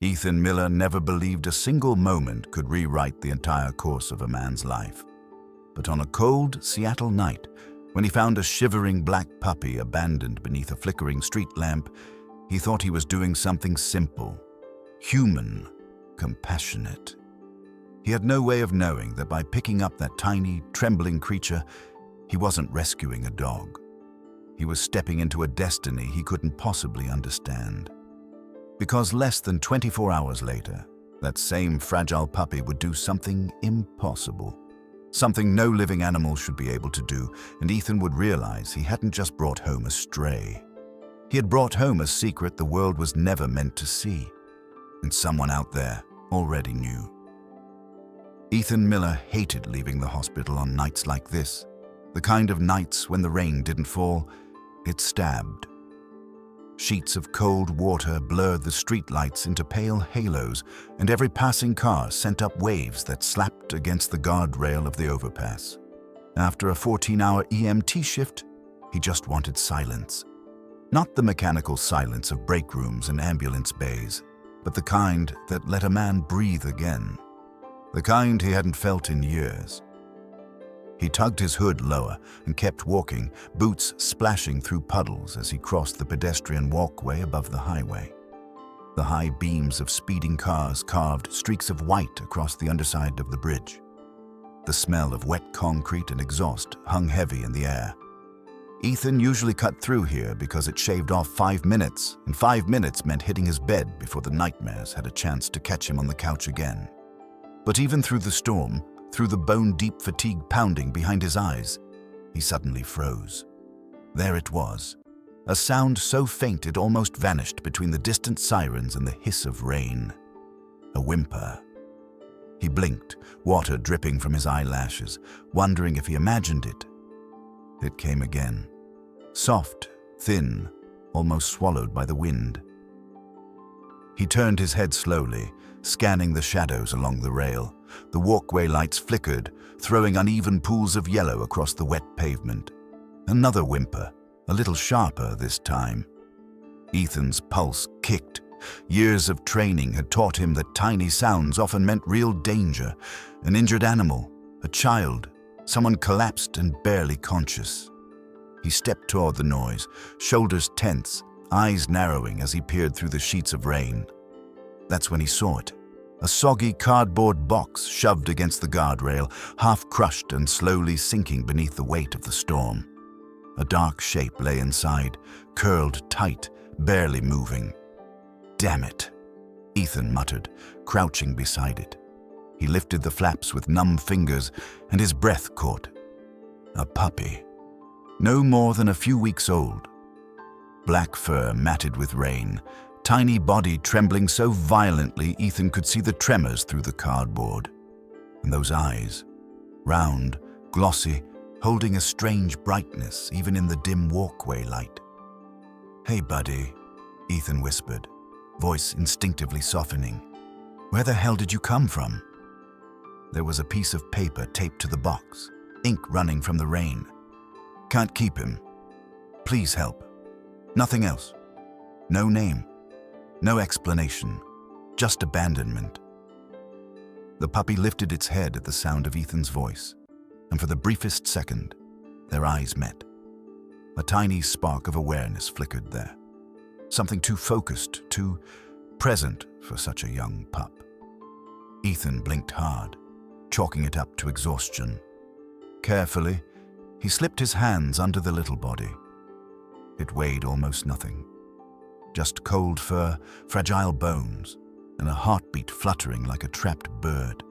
Ethan Miller never believed a single moment could rewrite the entire course of a man's life. But on a cold Seattle night, when he found a shivering black puppy abandoned beneath a flickering street lamp, he thought he was doing something simple, human, compassionate. He had no way of knowing that by picking up that tiny, trembling creature, he wasn't rescuing a dog. He was stepping into a destiny he couldn't possibly understand. Because less than 24 hours later, that same fragile puppy would do something impossible. Something no living animal should be able to do, and Ethan would realize he hadn't just brought home a stray. He had brought home a secret the world was never meant to see, and someone out there already knew. Ethan Miller hated leaving the hospital on nights like this, the kind of nights when the rain didn't fall, it stabbed. Sheets of cold water blurred the streetlights into pale halos, and every passing car sent up waves that slapped against the guardrail of the overpass. After a 14-hour EMT shift, he just wanted silence. Not the mechanical silence of break rooms and ambulance bays, but the kind that let a man breathe again. The kind he hadn't felt in years. He tugged his hood lower and kept walking, boots splashing through puddles as he crossed the pedestrian walkway above the highway. The high beams of speeding cars carved streaks of white across the underside of the bridge. The smell of wet concrete and exhaust hung heavy in the air. Ethan usually cut through here because it shaved off 5 minutes, and 5 minutes meant hitting his bed before the nightmares had a chance to catch him on the couch again. But even through the storm, through the bone-deep fatigue pounding behind his eyes, he suddenly froze. There it was, a sound so faint it almost vanished between the distant sirens and the hiss of rain. A whimper. He blinked, water dripping from his eyelashes, wondering if he imagined it. It came again. Soft, thin, almost swallowed by the wind. He turned his head slowly, scanning the shadows along the rail. The walkway lights flickered, throwing uneven pools of yellow across the wet pavement. Another whimper, a little sharper this time. Ethan's pulse kicked. Years of training had taught him that tiny sounds often meant real danger. An injured animal, a child, someone collapsed and barely conscious. He stepped toward the noise, shoulders tense, eyes narrowing as he peered through the sheets of rain. That's when he saw it. A soggy cardboard box shoved against the guardrail, half crushed and slowly sinking beneath the weight of the storm. A dark shape lay inside, curled tight, barely moving. "Damn it," Ethan muttered, crouching beside it. He lifted the flaps with numb fingers, and his breath caught. A puppy. No more than a few weeks old. Black fur matted with rain, tiny body trembling so violently Ethan could see the tremors through the cardboard. And those eyes, round, glossy, holding a strange brightness even in the dim walkway light. "Hey, buddy," Ethan whispered, voice instinctively softening. "Where the hell did you come from?" There was a piece of paper taped to the box, ink running from the rain. "Can't keep him. Please help. Nothing else. No name. No explanation. Just abandonment." The puppy lifted its head at the sound of Ethan's voice, and for the briefest second, their eyes met. A tiny spark of awareness flickered there. Something too focused, too present for such a young pup. Ethan blinked hard, chalking it up to exhaustion. Carefully, he slipped his hands under the little body. It weighed almost nothing. Just cold fur, fragile bones, and a heartbeat fluttering like a trapped bird.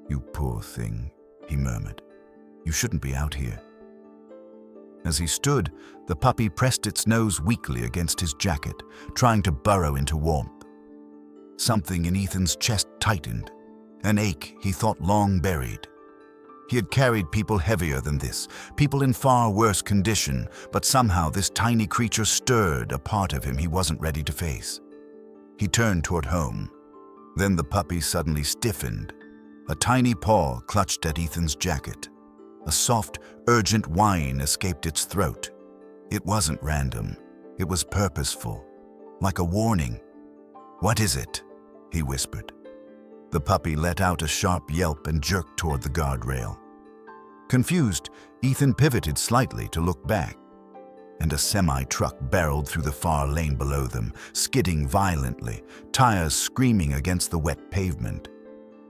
"You poor thing," he murmured. "You shouldn't be out here." As he stood, the puppy pressed its nose weakly against his jacket, trying to burrow into warmth. Something in Ethan's chest tightened, an ache he thought long buried. He had carried people heavier than this, people in far worse condition, but somehow this tiny creature stirred a part of him he wasn't ready to face. He turned toward home. Then the puppy suddenly stiffened. A tiny paw clutched at Ethan's jacket. A soft, urgent whine escaped its throat. It wasn't random. It was purposeful, like a warning. "What is it?" he whispered. The puppy let out a sharp yelp and jerked toward the guardrail. Confused, Ethan pivoted slightly to look back, and a semi-truck barreled through the far lane below them, skidding violently, tires screaming against the wet pavement.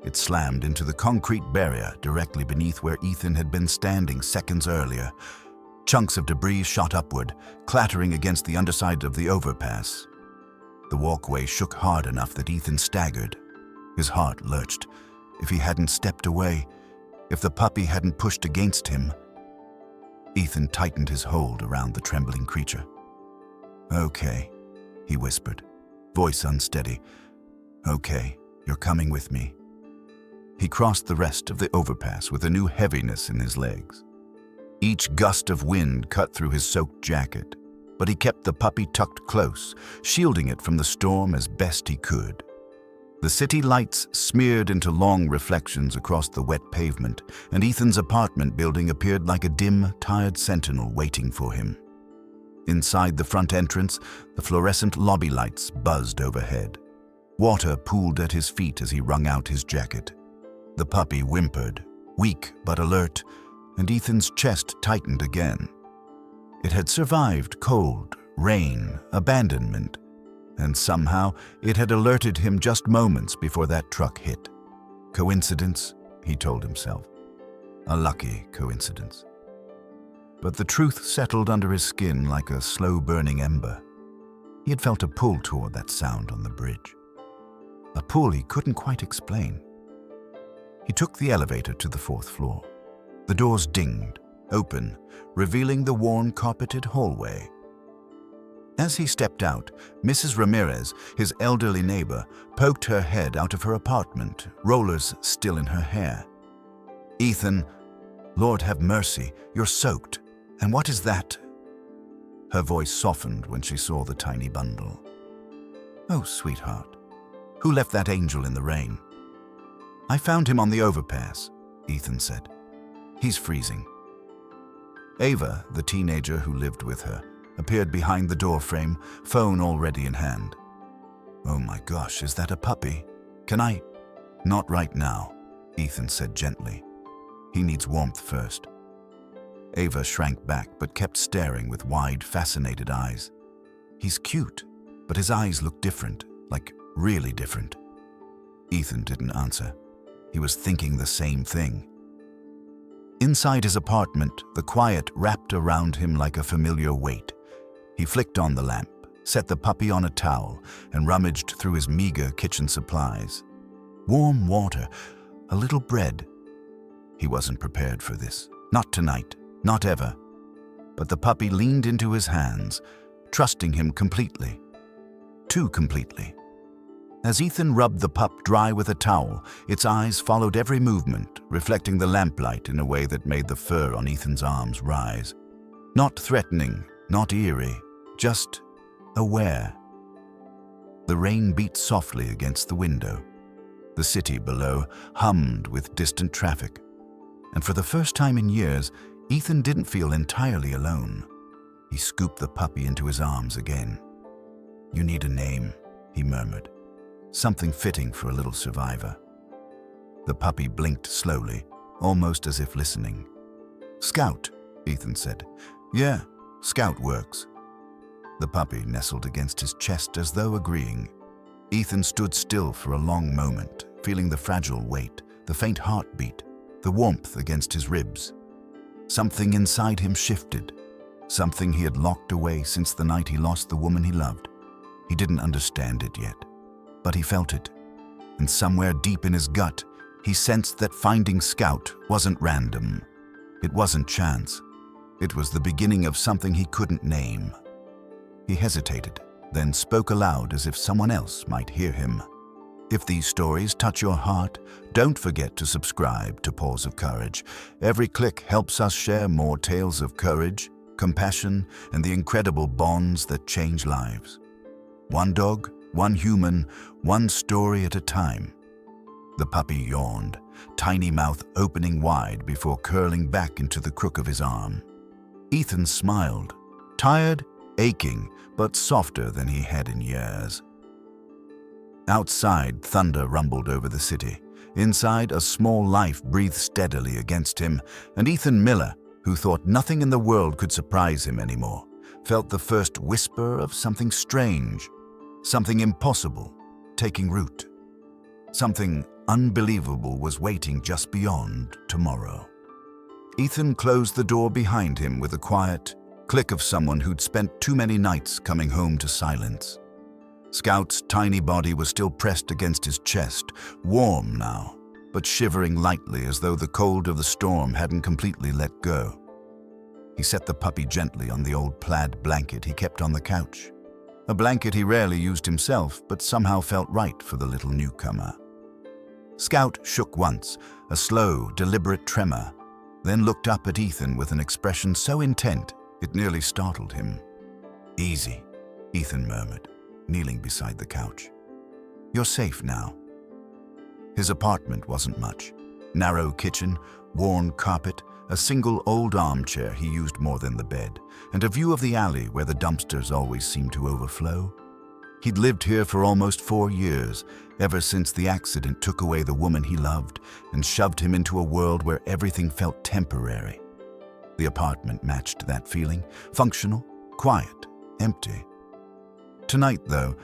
It slammed into the concrete barrier directly beneath where Ethan had been standing seconds earlier. Chunks of debris shot upward, clattering against the underside of the overpass. The walkway shook hard enough that Ethan staggered. His heart lurched. If he hadn't stepped away, if the puppy hadn't pushed against him. Ethan tightened his hold around the trembling creature. "Okay," he whispered, voice unsteady. "Okay, you're coming with me." He crossed the rest of the overpass with a new heaviness in his legs. Each gust of wind cut through his soaked jacket, but he kept the puppy tucked close, shielding it from the storm as best he could. The city lights smeared into long reflections across the wet pavement, and Ethan's apartment building appeared like a dim, tired sentinel waiting for him. Inside the front entrance, the fluorescent lobby lights buzzed overhead. Water pooled at his feet as he wrung out his jacket. The puppy whimpered, weak but alert, and Ethan's chest tightened again. It had survived cold, rain, abandonment, and somehow it had alerted him just moments before that truck hit. Coincidence, he told himself. A lucky coincidence. But the truth settled under his skin like a slow-burning ember. He had felt a pull toward that sound on the bridge. A pull he couldn't quite explain. He took the elevator to the 4th floor. The doors dinged, open, revealing the worn-carpeted hallway. As he stepped out, Mrs. Ramirez, his elderly neighbor, poked her head out of her apartment, rollers still in her hair. "Ethan, Lord have mercy, you're soaked. And what is that?" Her voice softened when she saw the tiny bundle. "Oh, sweetheart, who left that angel in the rain?" "I found him on the overpass," Ethan said. "He's freezing." Ava, the teenager who lived with her, appeared behind the doorframe, phone already in hand. "Oh my gosh, is that a puppy? Can I—" "Not right now," Ethan said gently. "He needs warmth first." Ava shrank back but kept staring with wide, fascinated eyes. "He's cute, but his eyes look different, like really different." Ethan didn't answer. He was thinking the same thing. Inside his apartment, the quiet wrapped around him like a familiar weight. He flicked on the lamp, set the puppy on a towel, and rummaged through his meager kitchen supplies. Warm water, a little bread. He wasn't prepared for this. Not tonight, not ever. But the puppy leaned into his hands, trusting him completely. Too completely. As Ethan rubbed the pup dry with a towel, its eyes followed every movement, reflecting the lamplight in a way that made the fur on Ethan's arms rise. Not threatening, not eerie, just aware. The rain beat softly against the window. The city below hummed with distant traffic. And for the first time in years, Ethan didn't feel entirely alone. He scooped the puppy into his arms again. "You need a name," he murmured. "Something fitting for a little survivor." The puppy blinked slowly, almost as if listening. "Scout," Ethan said. "Yeah, Scout works." The puppy nestled against his chest as though agreeing. Ethan stood still for a long moment, feeling the fragile weight, the faint heartbeat, the warmth against his ribs. Something inside him shifted, something he had locked away since the night he lost the woman he loved. He didn't understand it yet, but he felt it. And somewhere deep in his gut, he sensed that finding Scout wasn't random. It wasn't chance. It was the beginning of something he couldn't name. He hesitated, then spoke aloud as if someone else might hear him. If these stories touch your heart, don't forget to subscribe to Paws of Courage. Every click helps us share more tales of courage, compassion, and the incredible bonds that change lives. One dog, one human, one story at a time. The puppy yawned, tiny mouth opening wide before curling back into the crook of his arm. Ethan smiled, tired, aching, but softer than he had in years. Outside, thunder rumbled over the city. Inside, a small life breathed steadily against him, and Ethan Miller, who thought nothing in the world could surprise him anymore, felt the first whisper of something strange, something impossible, taking root. Something unbelievable was waiting just beyond tomorrow. Ethan closed the door behind him with a quiet click of someone who'd spent too many nights coming home to silence. Scout's tiny body was still pressed against his chest, warm now, but shivering lightly as though the cold of the storm hadn't completely let go. He set the puppy gently on the old plaid blanket he kept on the couch. A blanket he rarely used himself, but somehow felt right for the little newcomer. Scout shook once, a slow, deliberate tremor, then looked up at Ethan with an expression so intent it nearly startled him. "Easy," Ethan murmured, kneeling beside the couch. "You're safe now." His apartment wasn't much. Narrow kitchen, worn carpet, a single old armchair he used more than the bed, and a view of the alley where the dumpsters always seemed to overflow. He'd lived here for almost 4 years, ever since the accident took away the woman he loved and shoved him into a world where everything felt temporary. The apartment matched that feeling, functional, quiet, empty. Tonight, though,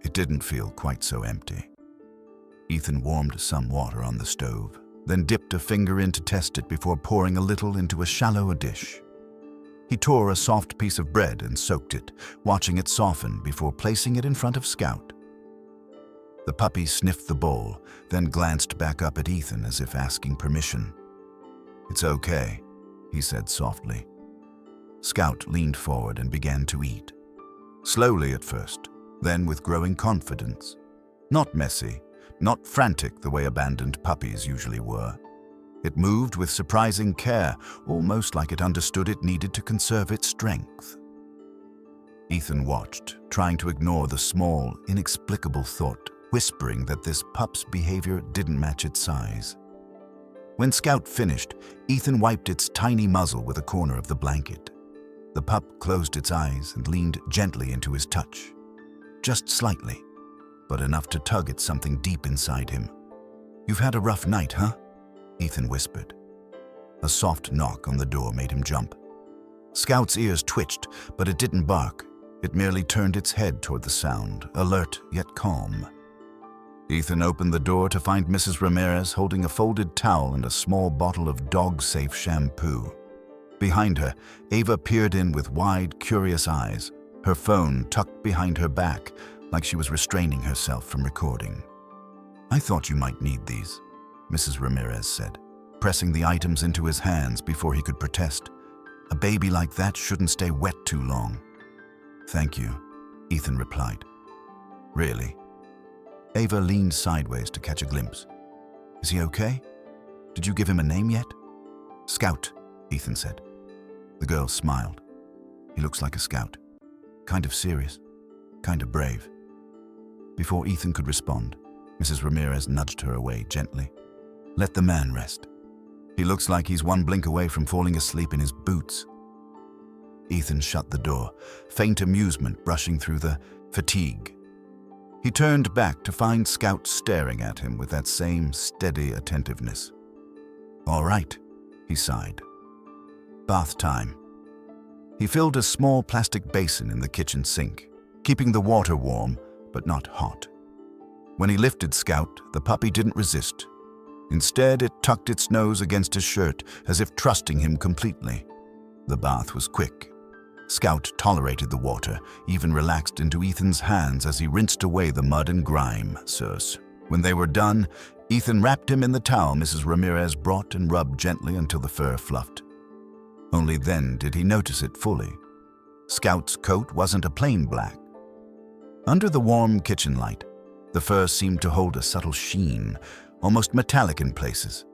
it didn't feel quite so empty. Ethan warmed some water on the stove, then dipped a finger in to test it before pouring a little into a shallow dish. He tore a soft piece of bread and soaked it, watching it soften before placing it in front of Scout. The puppy sniffed the bowl, then glanced back up at Ethan as if asking permission. "It's okay," he said softly. Scout leaned forward and began to eat. Slowly at first, then with growing confidence. Not messy, not frantic the way abandoned puppies usually were. It moved with surprising care, almost like it understood it needed to conserve its strength. Ethan watched, trying to ignore the small, inexplicable thought, whispering that this pup's behavior didn't match its size. When Scout finished, Ethan wiped its tiny muzzle with a corner of the blanket. The pup closed its eyes and leaned gently into his touch. Just slightly, but enough to tug at something deep inside him. "You've had a rough night, huh?" Ethan whispered. A soft knock on the door made him jump. Scout's ears twitched, but it didn't bark. It merely turned its head toward the sound, alert yet calm. Ethan opened the door to find Mrs. Ramirez holding a folded towel and a small bottle of dog-safe shampoo. Behind her, Ava peered in with wide, curious eyes, her phone tucked behind her back, like she was restraining herself from recording. "I thought you might need these," Mrs. Ramirez said, pressing the items into his hands before he could protest. "A baby like that shouldn't stay wet too long." "Thank you," Ethan replied. "Really?" Ava leaned sideways to catch a glimpse. "Is he okay? Did you give him a name yet?" "Scout," Ethan said. The girl smiled. "He looks like a scout. Kind of serious, kind of brave." Before Ethan could respond, Mrs. Ramirez nudged her away gently. "Let the man rest. He looks like he's one blink away from falling asleep in his boots." Ethan shut the door, faint amusement brushing through the fatigue. He turned back to find Scout staring at him with that same steady attentiveness. "All right," he sighed. "Bath time." He filled a small plastic basin in the kitchen sink, keeping the water warm but not hot. When he lifted Scout, the puppy didn't resist. Instead, it tucked its nose against his shirt, as if trusting him completely. The bath was quick. Scout tolerated the water, even relaxed into Ethan's hands as he rinsed away the mud and grime. When they were done, Ethan wrapped him in the towel Mrs. Ramirez brought and rubbed gently until the fur fluffed. Only then did he notice it fully. Scout's coat wasn't a plain black. Under the warm kitchen light, the fur seemed to hold a subtle sheen, almost metallic in places.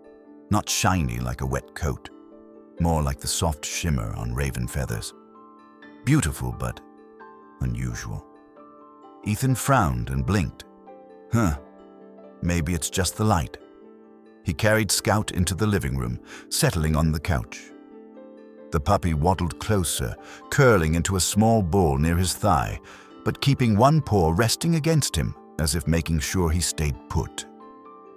Not shiny like a wet coat, more like the soft shimmer on raven feathers. Beautiful, but unusual. Ethan frowned and blinked. Maybe it's just the light. He carried Scout into the living room, settling on the couch. The puppy waddled closer, curling into a small ball near his thigh, but keeping one paw resting against him, as if making sure he stayed put.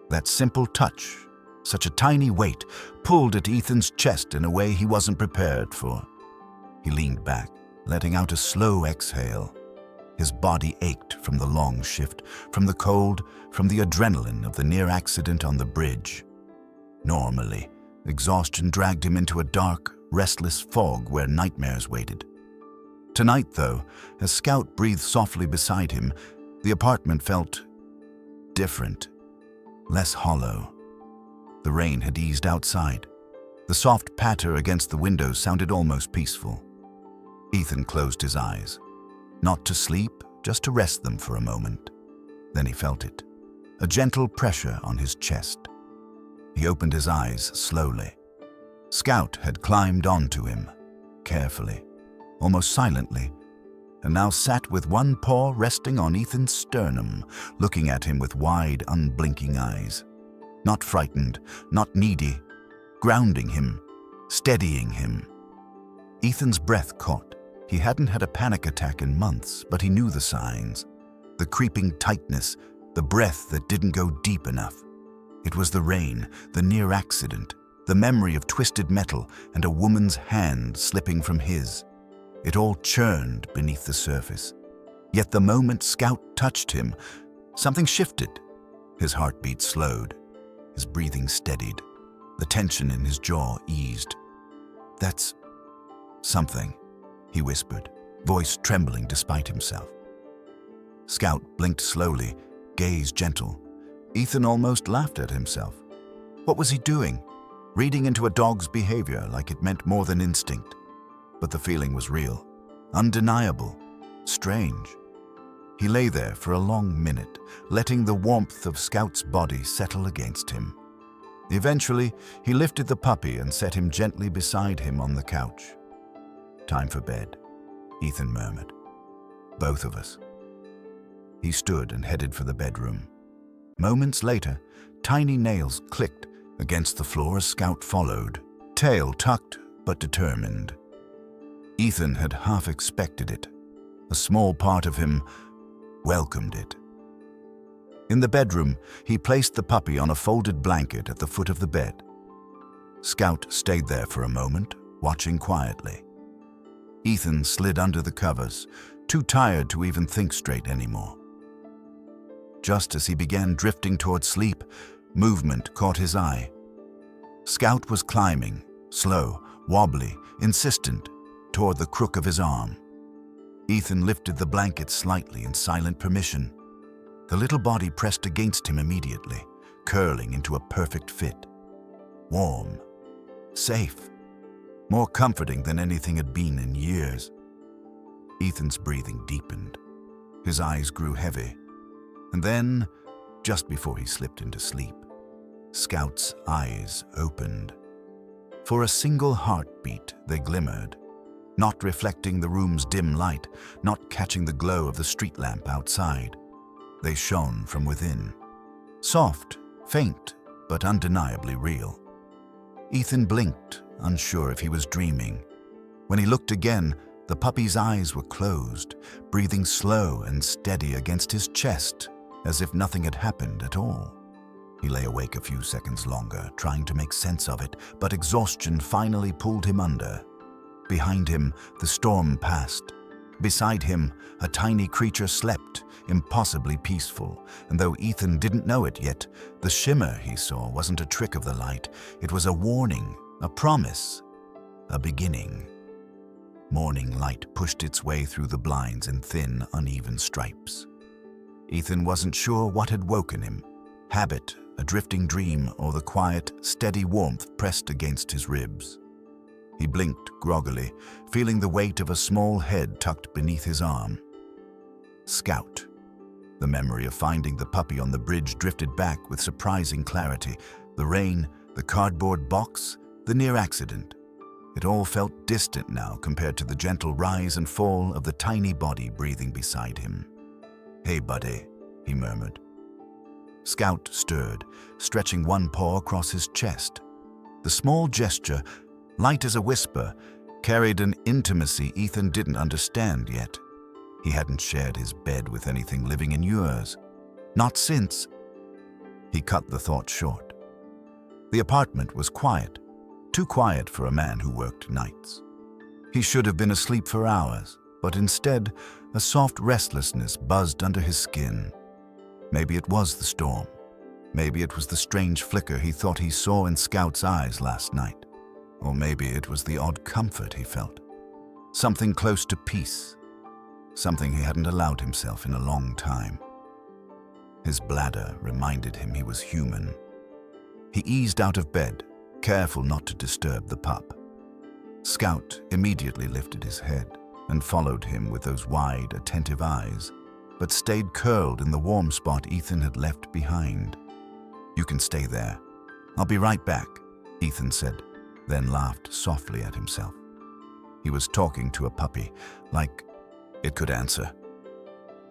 That simple touch, such a tiny weight, pulled at Ethan's chest in a way he wasn't prepared for. He leaned back, letting out a slow exhale. His body ached from the long shift, from the cold, from the adrenaline of the near accident on the bridge. Normally, exhaustion dragged him into a dark, restless fog where nightmares waited. Tonight, though, as Scout breathed softly beside him, the apartment felt different, less hollow. The rain had eased outside. The soft patter against the windows sounded almost peaceful. Ethan closed his eyes, not to sleep, just to rest them for a moment. Then he felt it, a gentle pressure on his chest. He opened his eyes slowly. Scout had climbed onto him, carefully, almost silently, and now sat with one paw resting on Ethan's sternum, looking at him with wide, unblinking eyes. Not frightened, not needy, grounding him, steadying him. Ethan's breath caught. He hadn't had a panic attack in months, but he knew the signs. The creeping tightness, the breath that didn't go deep enough. It was the rain, the near accident, the memory of twisted metal and a woman's hand slipping from his. It all churned beneath the surface. Yet the moment Scout touched him, something shifted. His heartbeat slowed. His breathing steadied. The tension in his jaw eased. "That's something," he whispered, voice trembling despite himself. Scout blinked slowly, gaze gentle. Ethan almost laughed at himself. What was he doing? Reading into a dog's behavior like it meant more than instinct. But the feeling was real, undeniable, strange. He lay there for a long minute, letting the warmth of Scout's body settle against him. Eventually, he lifted the puppy and set him gently beside him on the couch. "Time for bed," Ethan murmured. "Both of us." He stood and headed for the bedroom. Moments later, tiny nails clicked against the floor as Scout followed, tail tucked but determined. Ethan had half expected it. A small part of him welcomed it. In the bedroom, he placed the puppy on a folded blanket at the foot of the bed. Scout stayed there for a moment, watching quietly. Ethan slid under the covers, too tired to even think straight anymore. Just as he began drifting toward sleep, movement caught his eye. Scout was climbing, slow, wobbly, insistent, toward the crook of his arm. Ethan lifted the blanket slightly in silent permission. The little body pressed against him immediately, curling into a perfect fit. Warm, safe, more comforting than anything had been in years. Ethan's breathing deepened. His eyes grew heavy. And then, just before he slipped into sleep, Scout's eyes opened. For a single heartbeat, they glimmered, not reflecting the room's dim light, not catching the glow of the street lamp outside. They shone from within. Soft, faint, but undeniably real. Ethan blinked, unsure if he was dreaming. When he looked again, the puppy's eyes were closed, breathing slow and steady against his chest, as if nothing had happened at all. He lay awake a few seconds longer, trying to make sense of it, but exhaustion finally pulled him under. Behind him, the storm passed. Beside him, a tiny creature slept, impossibly peaceful, and though Ethan didn't know it yet, the shimmer he saw wasn't a trick of the light. It was a warning, a promise, a beginning. Morning light pushed its way through the blinds in thin, uneven stripes. Ethan wasn't sure what had woken him. Habit, a drifting dream, or the quiet, steady warmth pressed against his ribs. He blinked groggily, feeling the weight of a small head tucked beneath his arm. Scout. The memory of finding the puppy on the bridge drifted back with surprising clarity. The rain, the cardboard box, the near accident. It all felt distant now compared to the gentle rise and fall of the tiny body breathing beside him. "Hey, buddy," he murmured. Scout stirred, stretching one paw across his chest. The small gesture, light as a whisper, carried an intimacy Ethan didn't understand yet. He hadn't shared his bed with anything living in years. Not since. He cut the thought short. The apartment was quiet, too quiet for a man who worked nights. He should have been asleep for hours, but instead, a soft restlessness buzzed under his skin. Maybe it was the storm. Maybe it was the strange flicker he thought he saw in Scout's eyes last night. Or maybe it was the odd comfort he felt. Something close to peace. Something he hadn't allowed himself in a long time. His bladder reminded him he was human. He eased out of bed, careful not to disturb the pup. Scout immediately lifted his head and followed him with those wide, attentive eyes, but stayed curled in the warm spot Ethan had left behind. "You can stay there. I'll be right back," Ethan said, then laughed softly at himself. He was talking to a puppy, like it could answer.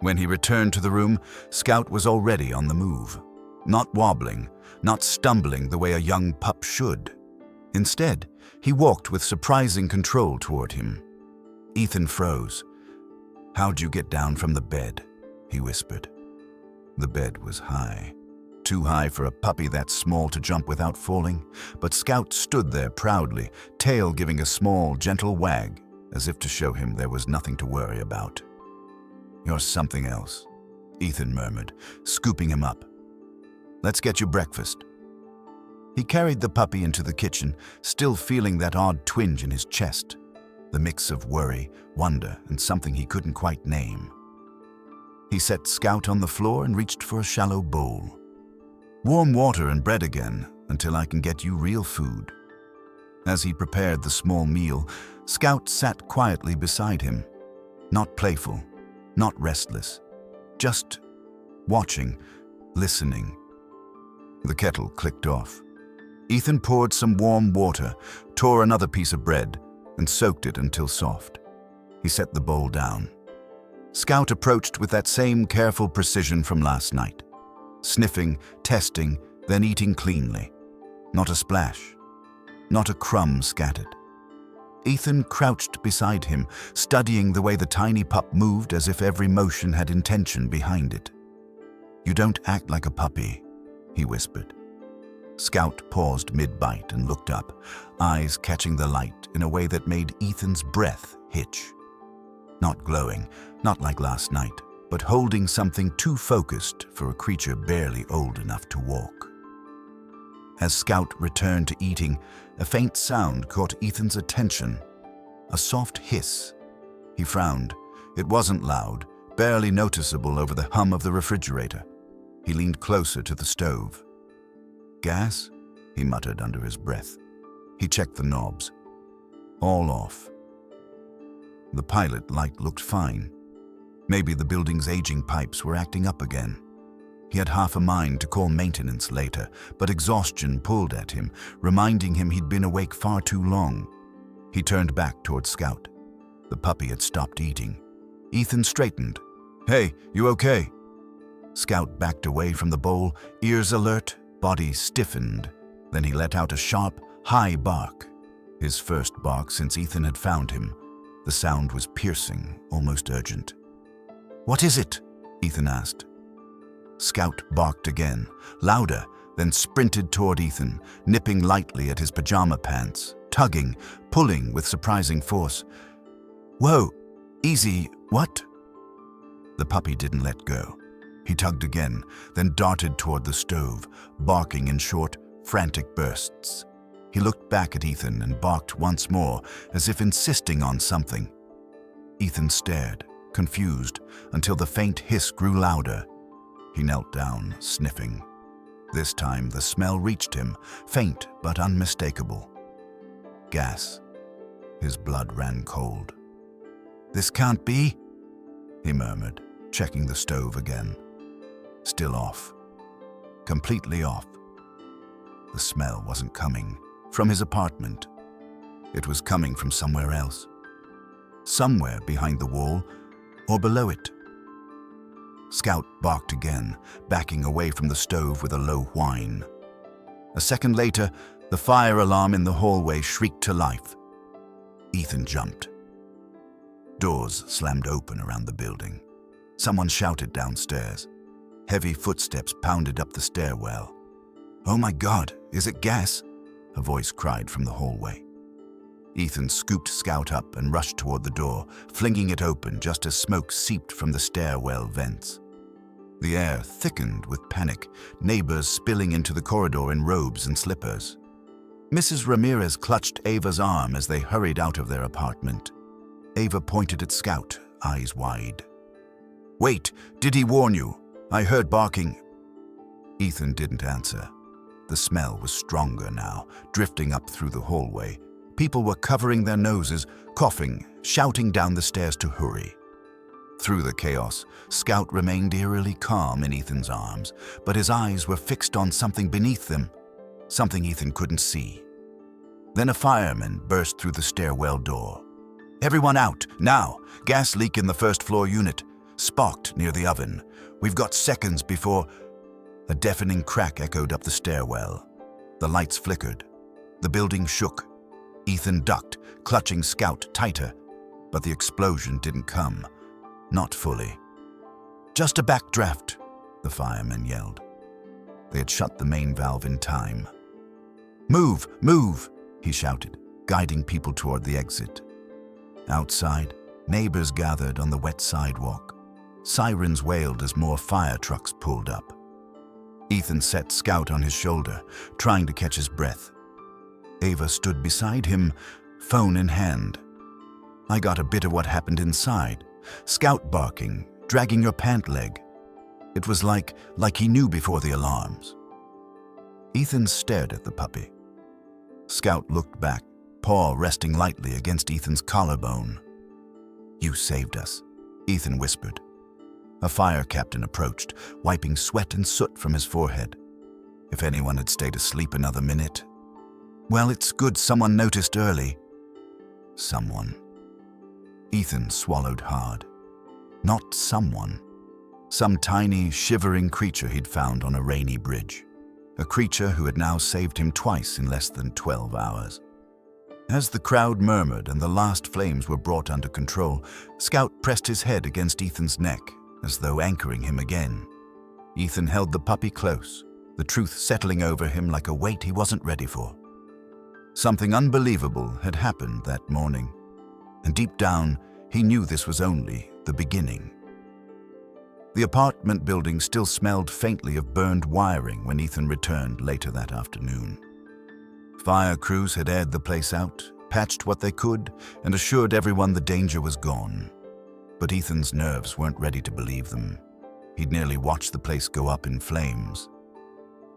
When he returned to the room, Scout was already on the move, not wobbling, not stumbling the way a young pup should. Instead, he walked with surprising control toward him. Ethan froze. "How'd you get down from the bed?" he whispered. The bed was high. Too high for a puppy that small to jump without falling, but Scout stood there proudly, tail giving a small, gentle wag, as if to show him there was nothing to worry about. "You're something else," Ethan murmured, scooping him up. "Let's get you breakfast." He carried the puppy into the kitchen, still feeling that odd twinge in his chest, the mix of worry, wonder, and something he couldn't quite name. He set Scout on the floor and reached for a shallow bowl. "Warm water and bread again, until I can get you real food." As he prepared the small meal, Scout sat quietly beside him, not playful, not restless, just watching, listening. The kettle clicked off. Ethan poured some warm water, tore another piece of bread, and soaked it until soft. He set the bowl down. Scout approached with that same careful precision from last night. Sniffing, testing, then eating cleanly. Not a splash. Not a crumb scattered. Ethan crouched beside him, studying the way the tiny pup moved as if every motion had intention behind it. "You don't act like a puppy," he whispered. Scout paused mid-bite and looked up, eyes catching the light in a way that made Ethan's breath hitch. Not glowing, not like last night, but holding something too focused for a creature barely old enough to walk. As Scout returned to eating, a faint sound caught Ethan's attention. A soft hiss. He frowned. It wasn't loud, barely noticeable over the hum of the refrigerator. He leaned closer to the stove. "Gas?" he muttered under his breath. He checked the knobs. All off. The pilot light looked fine. Maybe the building's aging pipes were acting up again. He had half a mind to call maintenance later, but exhaustion pulled at him, reminding him he'd been awake far too long. He turned back toward Scout. The puppy had stopped eating. Ethan straightened. "Hey, you okay?" Scout backed away from the bowl, ears alert, body stiffened. Then he let out a sharp, high bark. His first bark since Ethan had found him. The sound was piercing, almost urgent. "What is it?" Ethan asked. Scout barked again, louder, then sprinted toward Ethan, nipping lightly at his pajama pants, tugging, pulling with surprising force. "Whoa, easy, what?" The puppy didn't let go. He tugged again, then darted toward the stove, barking in short, frantic bursts. He looked back at Ethan and barked once more, as if insisting on something. Ethan stared, confused, until the faint hiss grew louder. He knelt down, sniffing. This time the smell reached him, faint but unmistakable. Gas. His blood ran cold. "This can't be," he murmured, checking the stove again. Still off. Completely off. The smell wasn't coming from his apartment. It was coming from somewhere else. Somewhere behind the wall or below it. Scout barked again, backing away from the stove with a low whine. A second later, the fire alarm in the hallway shrieked to life. Ethan jumped. Doors slammed open around the building. Someone shouted downstairs. Heavy footsteps pounded up the stairwell. "Oh my God, is it gas?" a voice cried from the hallway. Ethan scooped Scout up and rushed toward the door, flinging it open just as smoke seeped from the stairwell vents. The air thickened with panic, neighbors spilling into the corridor in robes and slippers. Mrs. Ramirez clutched Ava's arm as they hurried out of their apartment. Ava pointed at Scout, eyes wide. "Wait, did he warn you? I heard barking." Ethan didn't answer. The smell was stronger now, drifting up through the hallway. People were covering their noses, coughing, shouting down the stairs to hurry. Through the chaos, Scout remained eerily calm in Ethan's arms, but his eyes were fixed on something beneath them, something Ethan couldn't see. Then a fireman burst through the stairwell door. "Everyone out, now! Gas leak in the first-floor unit. Sparked near the oven. We've got seconds before—" A deafening crack echoed up the stairwell. The lights flickered. The building shook. Ethan ducked, clutching Scout tighter, but the explosion didn't come. Not fully. "Just a backdraft," the fireman yelled. They had shut the main valve in time. "Move, move," he shouted, guiding people toward the exit. Outside, neighbors gathered on the wet sidewalk. Sirens wailed as more fire trucks pulled up. Ethan set Scout on his shoulder, trying to catch his breath. Ava stood beside him, phone in hand. "I got a bit of what happened inside. Scout barking, dragging your pant leg. It was like he knew before the alarms." Ethan stared at the puppy. Scout looked back, paw resting lightly against Ethan's collarbone. "You saved us," Ethan whispered. A fire captain approached, wiping sweat and soot from his forehead. If anyone had stayed asleep another minute. "Well, it's good someone noticed early." Someone. Ethan swallowed hard. Not someone. Some tiny, shivering creature he'd found on a rainy bridge. A creature who had now saved him twice in less than 12 hours. As the crowd murmured and the last flames were brought under control, Scout pressed his head against Ethan's neck, as though anchoring him again. Ethan held the puppy close, the truth settling over him like a weight he wasn't ready for. Something unbelievable had happened that morning, and deep down, he knew this was only the beginning. The apartment building still smelled faintly of burned wiring when Ethan returned later that afternoon. Fire crews had aired the place out, patched what they could, and assured everyone the danger was gone. But Ethan's nerves weren't ready to believe them. He'd nearly watched the place go up in flames.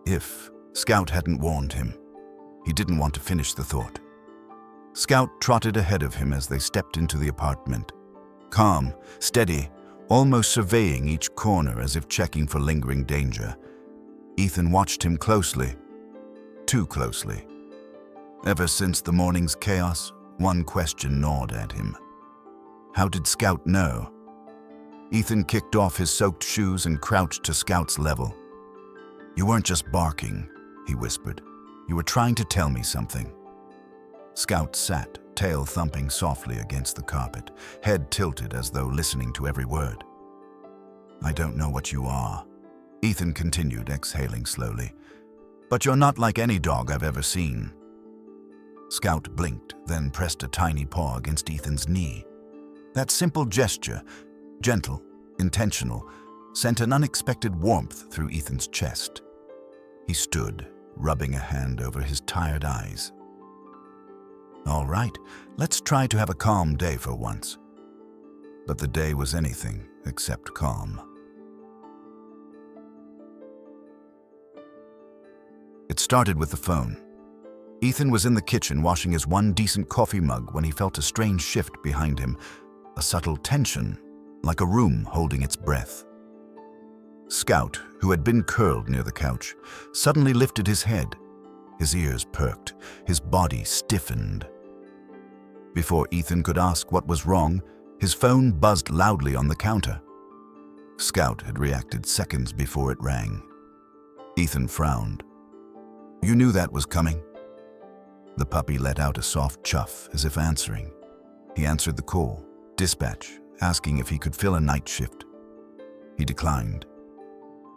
If Scout hadn't warned him, he didn't want to finish the thought. Scout trotted ahead of him as they stepped into the apartment. Calm, steady, almost surveying each corner as if checking for lingering danger. Ethan watched him closely, too closely. Ever since the morning's chaos, one question gnawed at him. How did Scout know? Ethan kicked off his soaked shoes and crouched to Scout's level. "You weren't just barking," he whispered. "You were trying to tell me something." Scout sat, tail thumping softly against the carpet, head tilted as though listening to every word. "I don't know what you are," Ethan continued, exhaling slowly. "But you're not like any dog I've ever seen." Scout blinked, then pressed a tiny paw against Ethan's knee. That simple gesture, gentle, intentional, sent an unexpected warmth through Ethan's chest. He stood, rubbing a hand over his tired eyes. "All right, let's try to have a calm day for once." But the day was anything except calm. It started with the phone. Ethan was in the kitchen washing his one decent coffee mug when he felt a strange shift behind him, a subtle tension, like a room holding its breath. Scout, who had been curled near the couch, suddenly lifted his head. His ears perked, his body stiffened. Before Ethan could ask what was wrong, his phone buzzed loudly on the counter. Scout had reacted seconds before it rang. Ethan frowned. "You knew that was coming?" The puppy let out a soft chuff, as if answering. He answered the call, dispatch, asking if he could fill a night shift. He declined.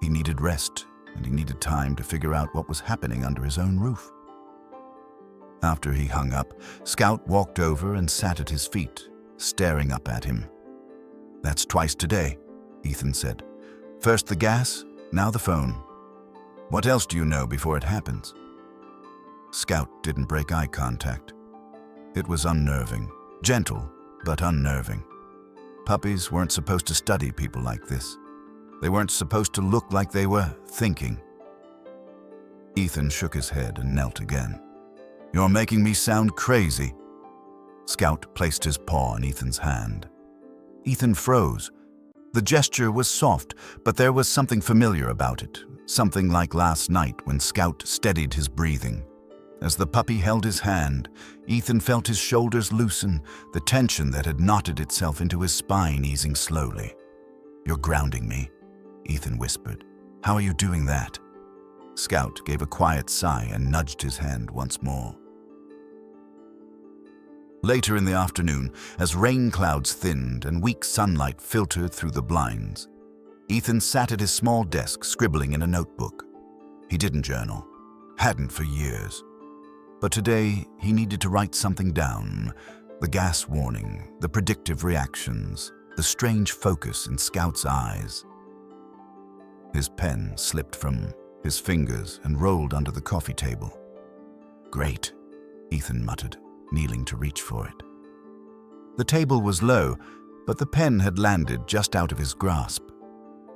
He needed rest, and he needed time to figure out what was happening under his own roof. After he hung up, Scout walked over and sat at his feet, staring up at him. "That's twice today," Ethan said. "First the gas, now the phone. What else do you know before it happens?" Scout didn't break eye contact. It was unnerving, gentle, but unnerving. Puppies weren't supposed to study people like this. They weren't supposed to look like they were thinking. Ethan shook his head and knelt again. "You're making me sound crazy." Scout placed his paw on Ethan's hand. Ethan froze. The gesture was soft, but there was something familiar about it, something like last night when Scout steadied his breathing. As the puppy held his hand, Ethan felt his shoulders loosen, the tension that had knotted itself into his spine easing slowly. "You're grounding me," Ethan whispered. "How are you doing that?" Scout gave a quiet sigh and nudged his hand once more. Later in the afternoon, as rain clouds thinned and weak sunlight filtered through the blinds, Ethan sat at his small desk scribbling in a notebook. He didn't journal, hadn't for years. But today he needed to write something down: the gas warning, the predictive reactions, the strange focus in Scout's eyes. His pen slipped from his fingers and rolled under the coffee table. "Great," Ethan muttered, kneeling to reach for it. The table was low, but the pen had landed just out of his grasp.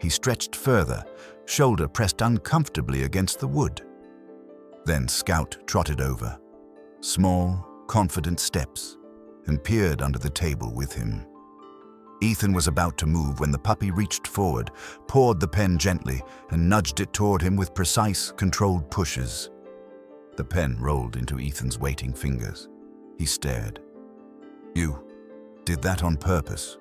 He stretched further, shoulder pressed uncomfortably against the wood. Then Scout trotted over, small, confident steps, and peered under the table with him. Ethan was about to move when the puppy reached forward, pawed the pen gently, and nudged it toward him with precise, controlled pushes. The pen rolled into Ethan's waiting fingers. He stared. "You did that on purpose?"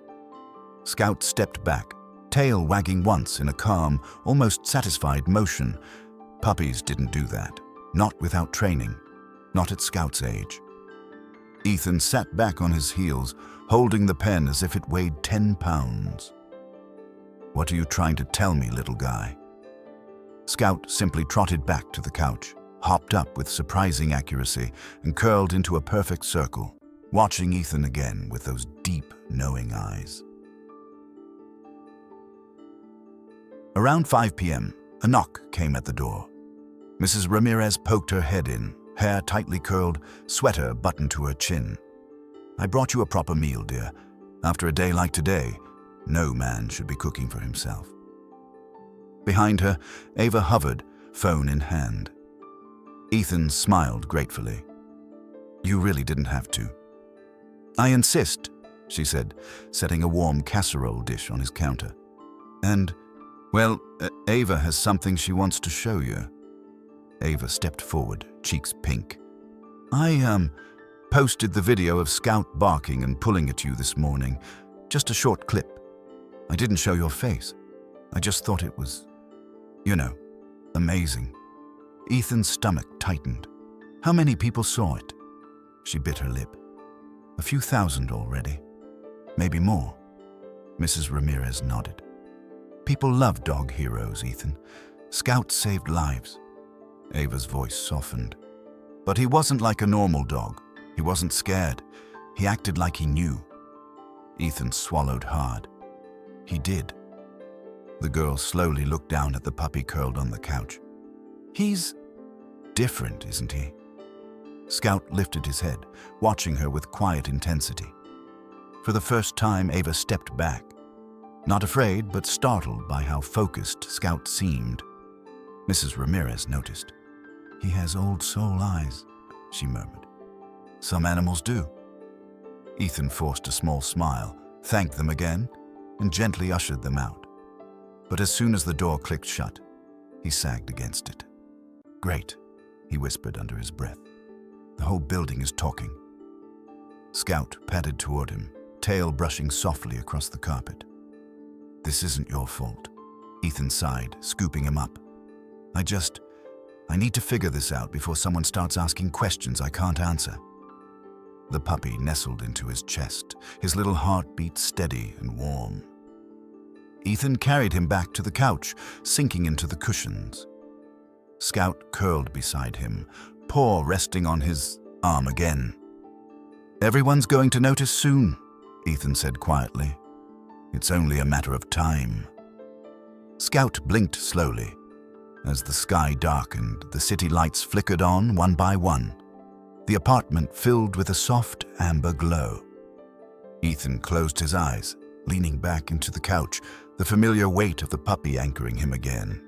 Scout stepped back, tail wagging once in a calm, almost satisfied motion. Puppies didn't do that, not without training, not at Scout's age. Ethan sat back on his heels, holding the pen as if it weighed 10 pounds. "What are you trying to tell me, little guy?" Scout simply trotted back to the couch, hopped up with surprising accuracy, and curled into a perfect circle, watching Ethan again with those deep, knowing eyes. Around 5 p.m., a knock came at the door. Mrs. Ramirez poked her head in, hair tightly curled, sweater buttoned to her chin. "I brought you a proper meal, dear. After a day like today, no man should be cooking for himself." Behind her, Ava hovered, phone in hand. Ethan smiled gratefully. "You really didn't have to." "I insist," she said, setting a warm casserole dish on his counter. "And, well, Ava has something she wants to show you." Ava stepped forward, cheeks pink. "I posted the video of Scout barking and pulling at you this morning. Just a short clip. I didn't show your face. I just thought it was, amazing." Ethan's stomach tightened. How many people saw it? She bit her lip. A few thousand already. Maybe more. Mrs. Ramirez nodded. "People love dog heroes, Ethan. Scout saved lives." Ava's voice softened. "But he wasn't like a normal dog. He wasn't scared. He acted like he knew." Ethan swallowed hard. "He did." The girl slowly looked down at the puppy curled on the couch. "He's different, isn't he?" Scout lifted his head, watching her with quiet intensity. For the first time, Ava stepped back. Not afraid, but startled by how focused Scout seemed. Mrs. Ramirez noticed. "He has old soul eyes," she murmured. "Some animals do." Ethan forced a small smile, thanked them again, and gently ushered them out. But as soon as the door clicked shut, he sagged against it. "Great," he whispered under his breath. "The whole building is talking." Scout padded toward him, tail brushing softly across the carpet. "This isn't your fault," Ethan sighed, scooping him up. I need to figure this out before someone starts asking questions I can't answer." The puppy nestled into his chest, his little heartbeat steady and warm. Ethan carried him back to the couch, sinking into the cushions. Scout curled beside him, paw resting on his arm again. "Everyone's going to notice soon," Ethan said quietly. "It's only a matter of time." Scout blinked slowly. As the sky darkened, the city lights flickered on one by one. The apartment filled with a soft amber glow. Ethan closed his eyes, leaning back into the couch, the familiar weight of the puppy anchoring him again.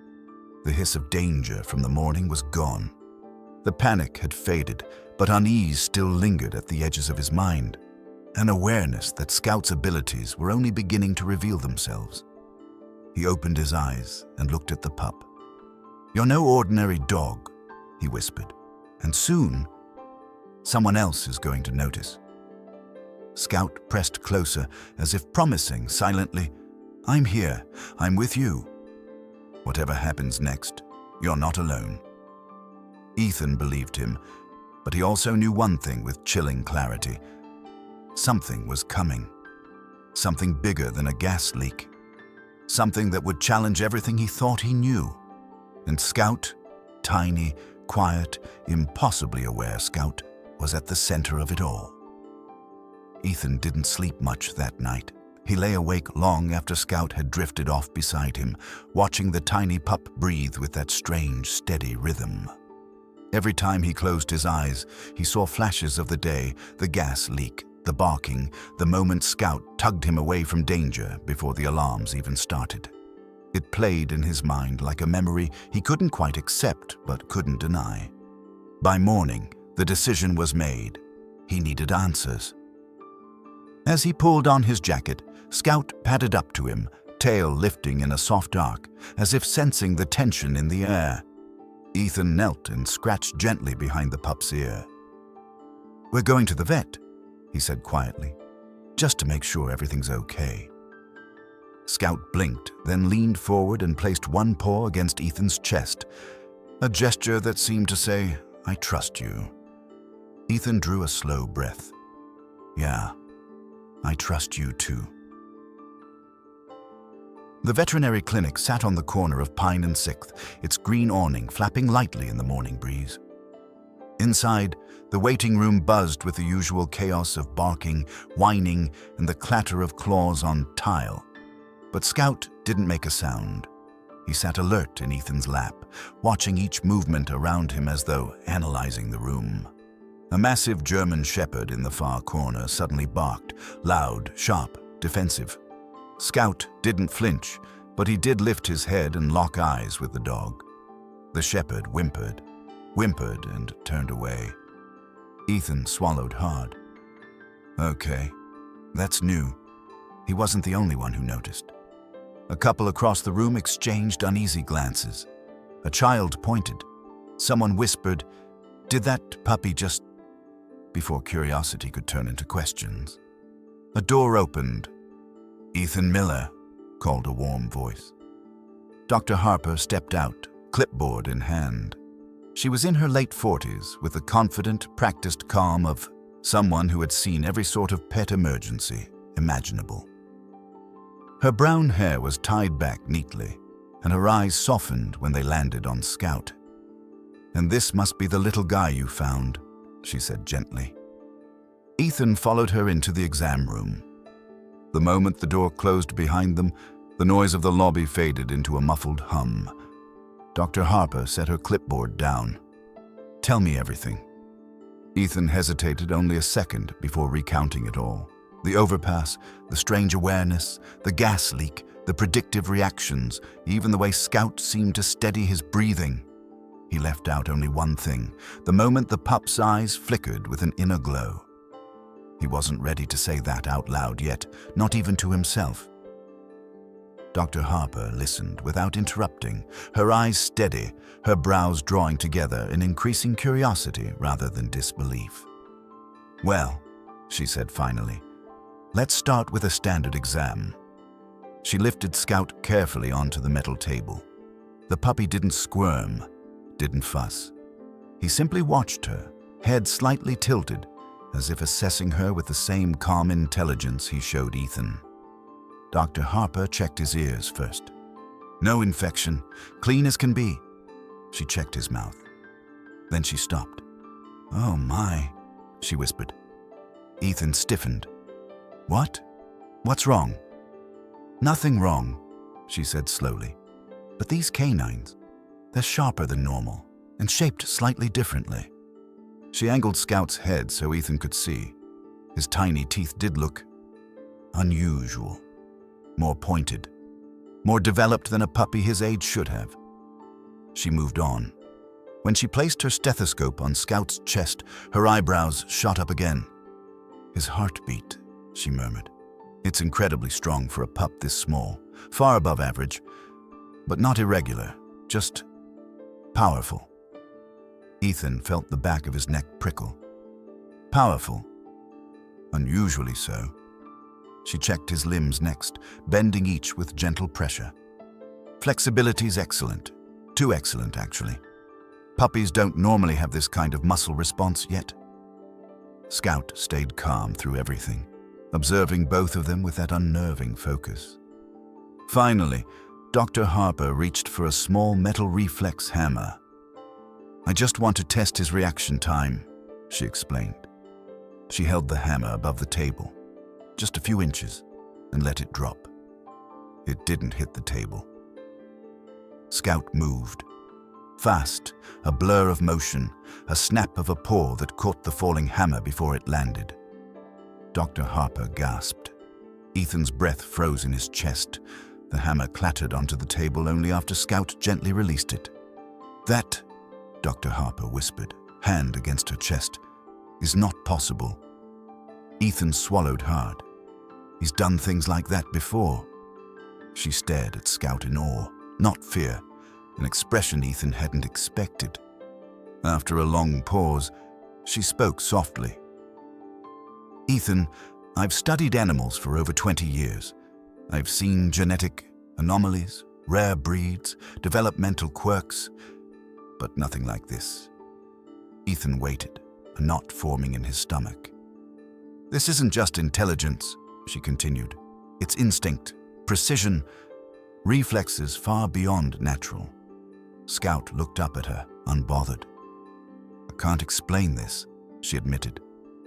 The hiss of danger from the morning was gone. The panic had faded, but unease still lingered at the edges of his mind, an awareness that Scout's abilities were only beginning to reveal themselves. He opened his eyes and looked at the pup. "You're no ordinary dog," he whispered, "and soon, someone else is going to notice." Scout pressed closer, as if promising silently, "I'm here, I'm with you. Whatever happens next, you're not alone." Ethan believed him, but he also knew one thing with chilling clarity. Something was coming. Something bigger than a gas leak. Something that would challenge everything he thought he knew. And Scout, tiny, quiet, impossibly aware Scout, was at the center of it all. Ethan didn't sleep much that night. He lay awake long after Scout had drifted off beside him, watching the tiny pup breathe with that strange, steady rhythm. Every time he closed his eyes, he saw flashes of the day, the gas leak, the barking, the moment Scout tugged him away from danger before the alarms even started. It played in his mind like a memory he couldn't quite accept but couldn't deny. By morning, the decision was made. He needed answers. As he pulled on his jacket, Scout padded up to him, tail lifting in a soft arc, as if sensing the tension in the air. Ethan knelt and scratched gently behind the pup's ear. "We're going to the vet," he said quietly, "just to make sure everything's okay." Scout blinked, then leaned forward and placed one paw against Ethan's chest, a gesture that seemed to say, "I trust you." Ethan drew a slow breath. "Yeah, I trust you too." The veterinary clinic sat on the corner of Pine and 6th, its green awning flapping lightly in the morning breeze. Inside, the waiting room buzzed with the usual chaos of barking, whining, and the clatter of claws on tile. But Scout didn't make a sound. He sat alert in Ethan's lap, watching each movement around him as though analyzing the room. A massive German shepherd in the far corner suddenly barked, loud, sharp, defensive. Scout didn't flinch, but he did lift his head and lock eyes with the dog. The shepherd whimpered and turned away. Ethan swallowed hard. Okay, that's new. He wasn't the only one who noticed. A couple across the room exchanged uneasy glances. A child pointed. Someone whispered, "Did that puppy just..." before curiosity could turn into questions. A door opened. "Ethan Miller," called a warm voice. Dr. Harper stepped out, clipboard in hand. She was in her late 40s, with the confident, practiced calm of someone who had seen every sort of pet emergency imaginable. Her brown hair was tied back neatly, and her eyes softened when they landed on Scout. "And this must be the little guy you found," she said gently. Ethan followed her into the exam room. The moment the door closed behind them, the noise of the lobby faded into a muffled hum. Dr. Harper set her clipboard down. "Tell me everything." Ethan hesitated only a second before recounting it all. The overpass, the strange awareness, the gas leak, the predictive reactions, even the way Scout seemed to steady his breathing. He left out only one thing, the moment the pup's eyes flickered with an inner glow. He wasn't ready to say that out loud yet, not even to himself. Dr. Harper listened without interrupting, her eyes steady, her brows drawing together in increasing curiosity rather than disbelief. "Well," she said finally, "let's start with a standard exam." She lifted Scout carefully onto the metal table. The puppy didn't squirm, didn't fuss. He simply watched her, head slightly tilted, as if assessing her with the same calm intelligence he showed Ethan. Dr. Harper checked his ears first. No infection, clean as can be. She checked his mouth. Then she stopped. "Oh my," she whispered. Ethan stiffened. "What? What's wrong?" "Nothing wrong," she said slowly. "But these canines, they're sharper than normal and shaped slightly differently." She angled Scout's head so Ethan could see. His tiny teeth did look unusual, more pointed, more developed than a puppy his age should have. She moved on. When she placed her stethoscope on Scout's chest, her eyebrows shot up again. "His heartbeat," she murmured. "It's incredibly strong for a pup this small, far above average, but not irregular, just powerful." Ethan felt the back of his neck prickle. Powerful. Unusually so. She checked his limbs next, bending each with gentle pressure. Flexibility's excellent. Too excellent, actually. Puppies don't normally have this kind of muscle response yet. Scout stayed calm through everything, observing both of them with that unnerving focus. Finally, Dr. Harper reached for a small metal reflex hammer. "I just want to test his reaction time," she explained. She held the hammer above the table, just a few inches, and let it drop. It didn't hit the table. Scout moved. Fast, a blur of motion, a snap of a paw that caught the falling hammer before it landed. Dr. Harper gasped. Ethan's breath froze in his chest. The hammer clattered onto the table only after Scout gently released it. "That," Dr. Harper whispered, hand against her chest, "is not possible." Ethan swallowed hard. He's done things like that before. She stared at Scout in awe, not fear, an expression Ethan hadn't expected. After a long pause, she spoke softly. "Ethan, I've studied animals for over 20 years. I've seen genetic anomalies, rare breeds, developmental quirks, but nothing like this." Ethan waited, a knot forming in his stomach. "This isn't just intelligence," she continued. "It's instinct, precision, reflexes far beyond natural." Scout looked up at her, unbothered. "I can't explain this," she admitted.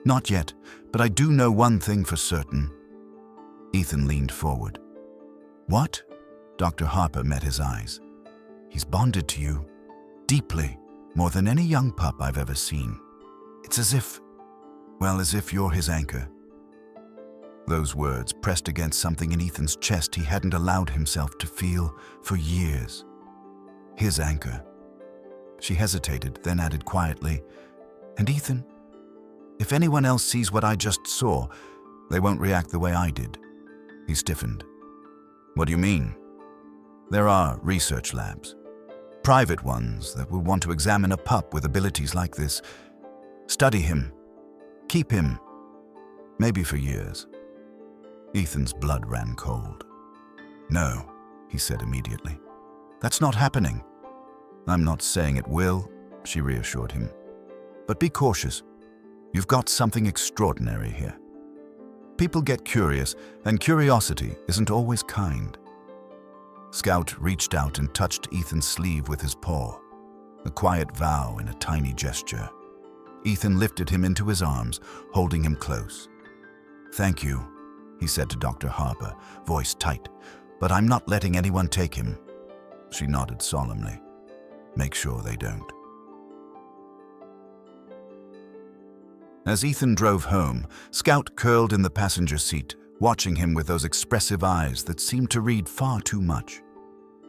"Not yet, but I do know one thing for certain." Ethan leaned forward. "What?" Dr. Harper met his eyes. "He's bonded to you, deeply, more than any young pup I've ever seen. It's as if you're his anchor." Those words pressed against something in Ethan's chest he hadn't allowed himself to feel for years. His anchor. She hesitated, then added quietly, "And Ethan, if anyone else sees what I just saw, they won't react the way I did." He stiffened. "What do you mean?" "There are research labs. Private ones that will want to examine a pup with abilities like this. Study him. Keep him. Maybe for years." Ethan's blood ran cold. "No," he said immediately. "That's not happening." "I'm not saying it will," she reassured him. "But be cautious. You've got something extraordinary here. People get curious, and curiosity isn't always kind." Scout reached out and touched Ethan's sleeve with his paw, a quiet vow in a tiny gesture. Ethan lifted him into his arms, holding him close. "Thank you," he said to Dr. Harper, voice tight, "but I'm not letting anyone take him." She nodded solemnly. "Make sure they don't." As Ethan drove home, Scout curled in the passenger seat, watching him with those expressive eyes that seemed to read far too much.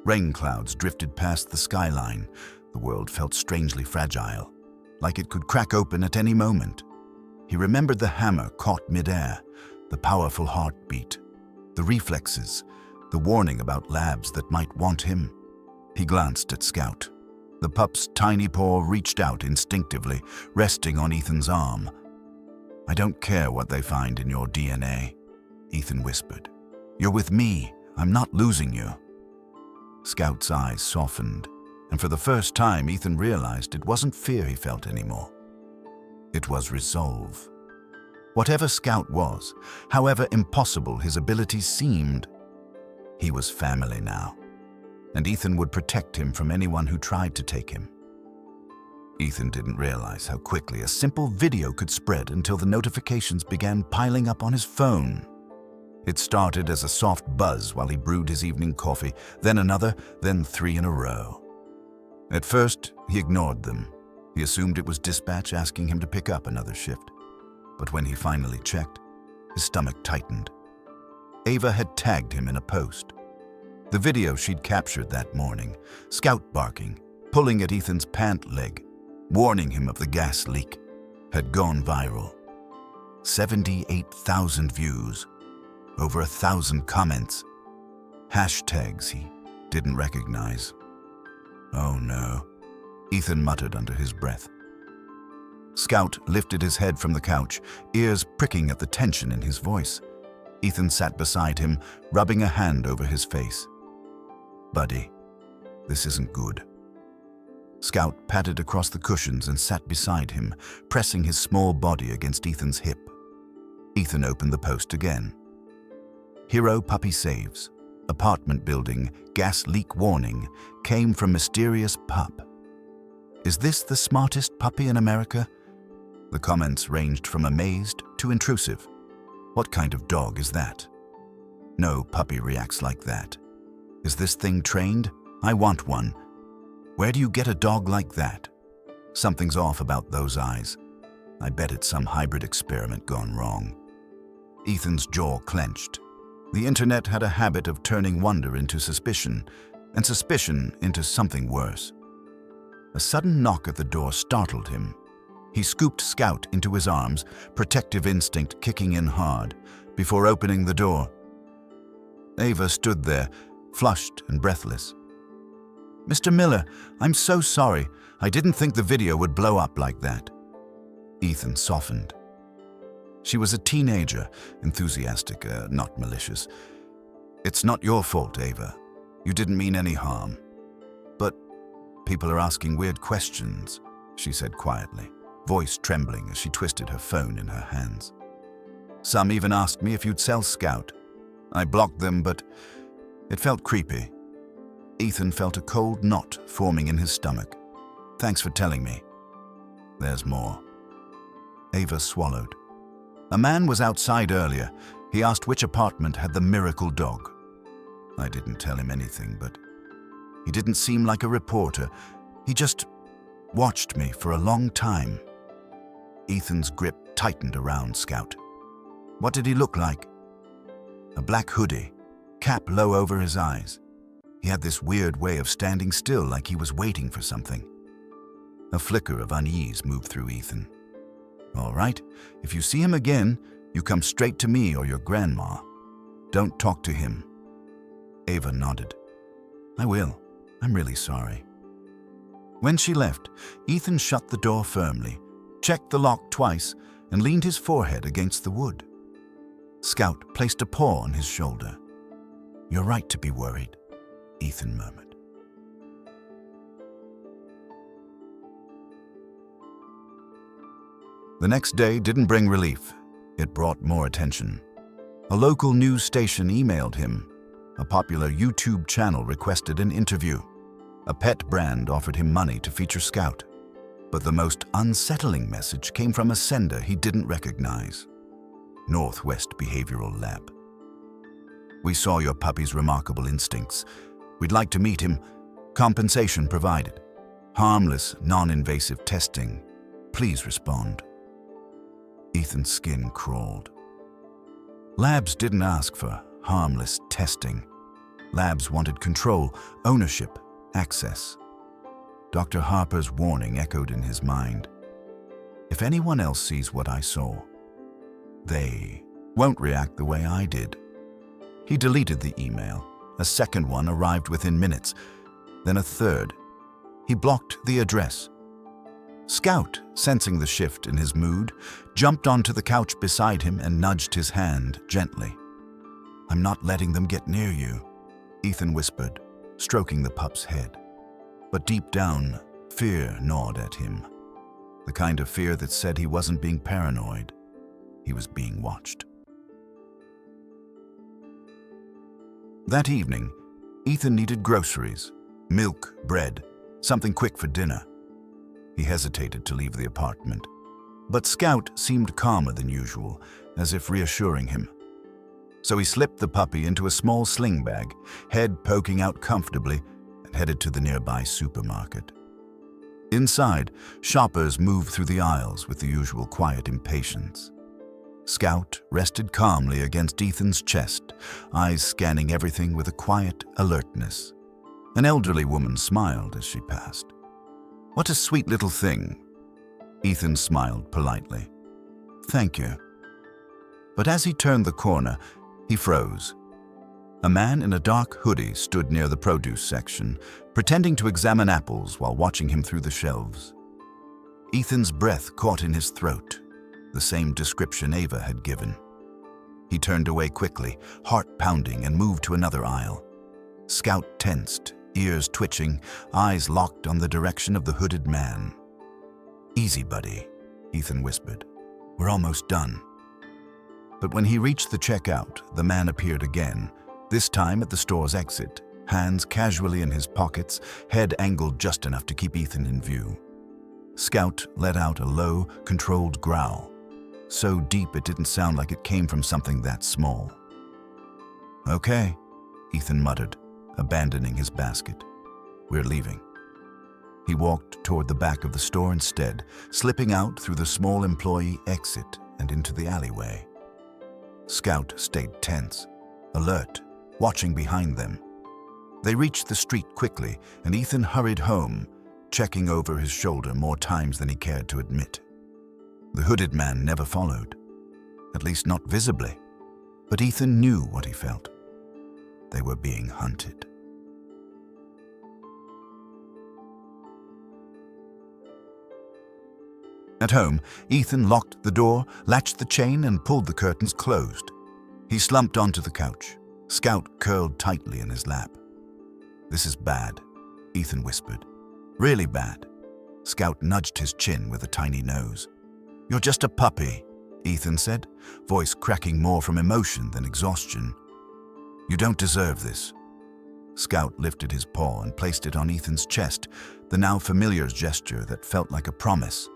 Rain clouds drifted past the skyline. The world felt strangely fragile, like it could crack open at any moment. He remembered the hammer caught midair, the powerful heartbeat, the reflexes, the warning about labs that might want him. He glanced at Scout. The pup's tiny paw reached out instinctively, resting on Ethan's arm. "I don't care what they find in your DNA," Ethan whispered. "You're with me. I'm not losing you." Scout's eyes softened, and for the first time Ethan realized it wasn't fear he felt anymore. It was resolve. Whatever Scout was, however impossible his abilities seemed, He was family now, and Ethan would protect him from anyone who tried to take him. Ethan didn't realize how quickly a simple video could spread until the notifications began piling up on his phone. It started as a soft buzz while he brewed his evening coffee, then another, then 3 in a row. At first, he ignored them. He assumed it was dispatch asking him to pick up another shift. But when he finally checked, his stomach tightened. Ava had tagged him in a post. The video she'd captured that morning, Scout barking, pulling at Ethan's pant leg, warning him of the gas leak, had gone viral. 78,000 views, over 1,000 comments, hashtags he didn't recognize. Oh no, Ethan muttered under his breath. Scout lifted his head from the couch, ears pricking at the tension in his voice. Ethan sat beside him, rubbing a hand over his face. "Buddy, this isn't good." Scout patted across the cushions and sat beside him, pressing his small body against Ethan's hip. Ethan opened the post again. Hero puppy saves. Apartment building, gas leak warning, came from mysterious pup. Is this the smartest puppy in America? The comments ranged from amazed to intrusive. What kind of dog is that? No puppy reacts like that. Is this thing trained? I want one. Where do you get a dog like that? Something's off about those eyes. I bet it's some hybrid experiment gone wrong. Ethan's jaw clenched. The internet had a habit of turning wonder into suspicion, and suspicion into something worse. A sudden knock at the door startled him. He scooped Scout into his arms, protective instinct kicking in hard, before opening the door. Ava stood there, flushed and breathless. "Mr. Miller, I'm so sorry. I didn't think the video would blow up like that." Ethan softened. She was a teenager, enthusiastic, not malicious. "It's not your fault, Ava. You didn't mean any harm. But people are asking weird questions," she said quietly, voice trembling as she twisted her phone in her hands. "Some even asked me if you'd sell Scout. I blocked them, but it felt creepy." Ethan felt a cold knot forming in his stomach. "Thanks for telling me. There's more." Ava swallowed. "A man was outside earlier. He asked which apartment had the miracle dog. I didn't tell him anything, but he didn't seem like a reporter. He just watched me for a long time." Ethan's grip tightened around Scout. "What did he look like?" "A black hoodie, cap low over his eyes. He had this weird way of standing still like he was waiting for something." A flicker of unease moved through Ethan. "All right, if you see him again, you come straight to me or your grandma. Don't talk to him." Ava nodded. "I will. I'm really sorry." When she left, Ethan shut the door firmly, checked the lock twice, and leaned his forehead against the wood. Scout placed a paw on his shoulder. "You're right to be worried," Ethan murmured. The next day didn't bring relief. It brought more attention. A local news station emailed him. A popular YouTube channel requested an interview. A pet brand offered him money to feature Scout. But the most unsettling message came from a sender he didn't recognize. Northwest Behavioral Lab. "We saw your puppy's remarkable instincts. We'd like to meet him. Compensation provided. Harmless, non-invasive testing. Please respond." Ethan's skin crawled. Labs didn't ask for harmless testing. Labs wanted control, ownership, access. Dr. Harper's warning echoed in his mind. If anyone else sees what I saw, they won't react the way I did. He deleted the email. A second one arrived within minutes, then a third. He blocked the address. Scout, sensing the shift in his mood, jumped onto the couch beside him and nudged his hand gently. "I'm not letting them get near you," Ethan whispered, stroking the pup's head. But deep down, fear gnawed at him. The kind of fear that said he wasn't being paranoid. He was being watched. That evening, Ethan needed groceries, milk, bread, something quick for dinner. He hesitated to leave the apartment, but Scout seemed calmer than usual, as if reassuring him. So he slipped the puppy into a small sling bag, head poking out comfortably, and headed to the nearby supermarket. Inside, shoppers moved through the aisles with the usual quiet impatience. Scout rested calmly against Ethan's chest, eyes scanning everything with a quiet alertness. An elderly woman smiled as she passed. "What a sweet little thing." Ethan smiled politely. "Thank you." But as he turned the corner, he froze. A man in a dark hoodie stood near the produce section, pretending to examine apples while watching him through the shelves. Ethan's breath caught in his throat, the same description Ava had given. He turned away quickly, heart pounding, and moved to another aisle. Scout tensed, ears twitching, eyes locked on the direction of the hooded man. "Easy, buddy," Ethan whispered. "We're almost done." But when he reached the checkout, the man appeared again, this time at the store's exit, hands casually in his pockets, head angled just enough to keep Ethan in view. Scout let out a low, controlled growl, so deep it didn't sound like it came from something that small. "Okay," Ethan muttered, abandoning his basket. "We're leaving." He walked toward the back of the store instead, slipping out through the small employee exit and into the alleyway. Scout stayed tense, alert, watching behind them. They reached the street quickly, and Ethan hurried home, checking over his shoulder more times than he cared to admit. The hooded man never followed, at least not visibly, but Ethan knew what he felt. They were being hunted. At home, Ethan locked the door, latched the chain, and pulled the curtains closed. He slumped onto the couch, Scout curled tightly in his lap. "This is bad," Ethan whispered. "Really bad." Scout nudged his chin with a tiny nose. "You're just a puppy," Ethan said, voice cracking more from emotion than exhaustion. "You don't deserve this." Scout lifted his paw and placed it on Ethan's chest, the now familiar gesture that felt like a promise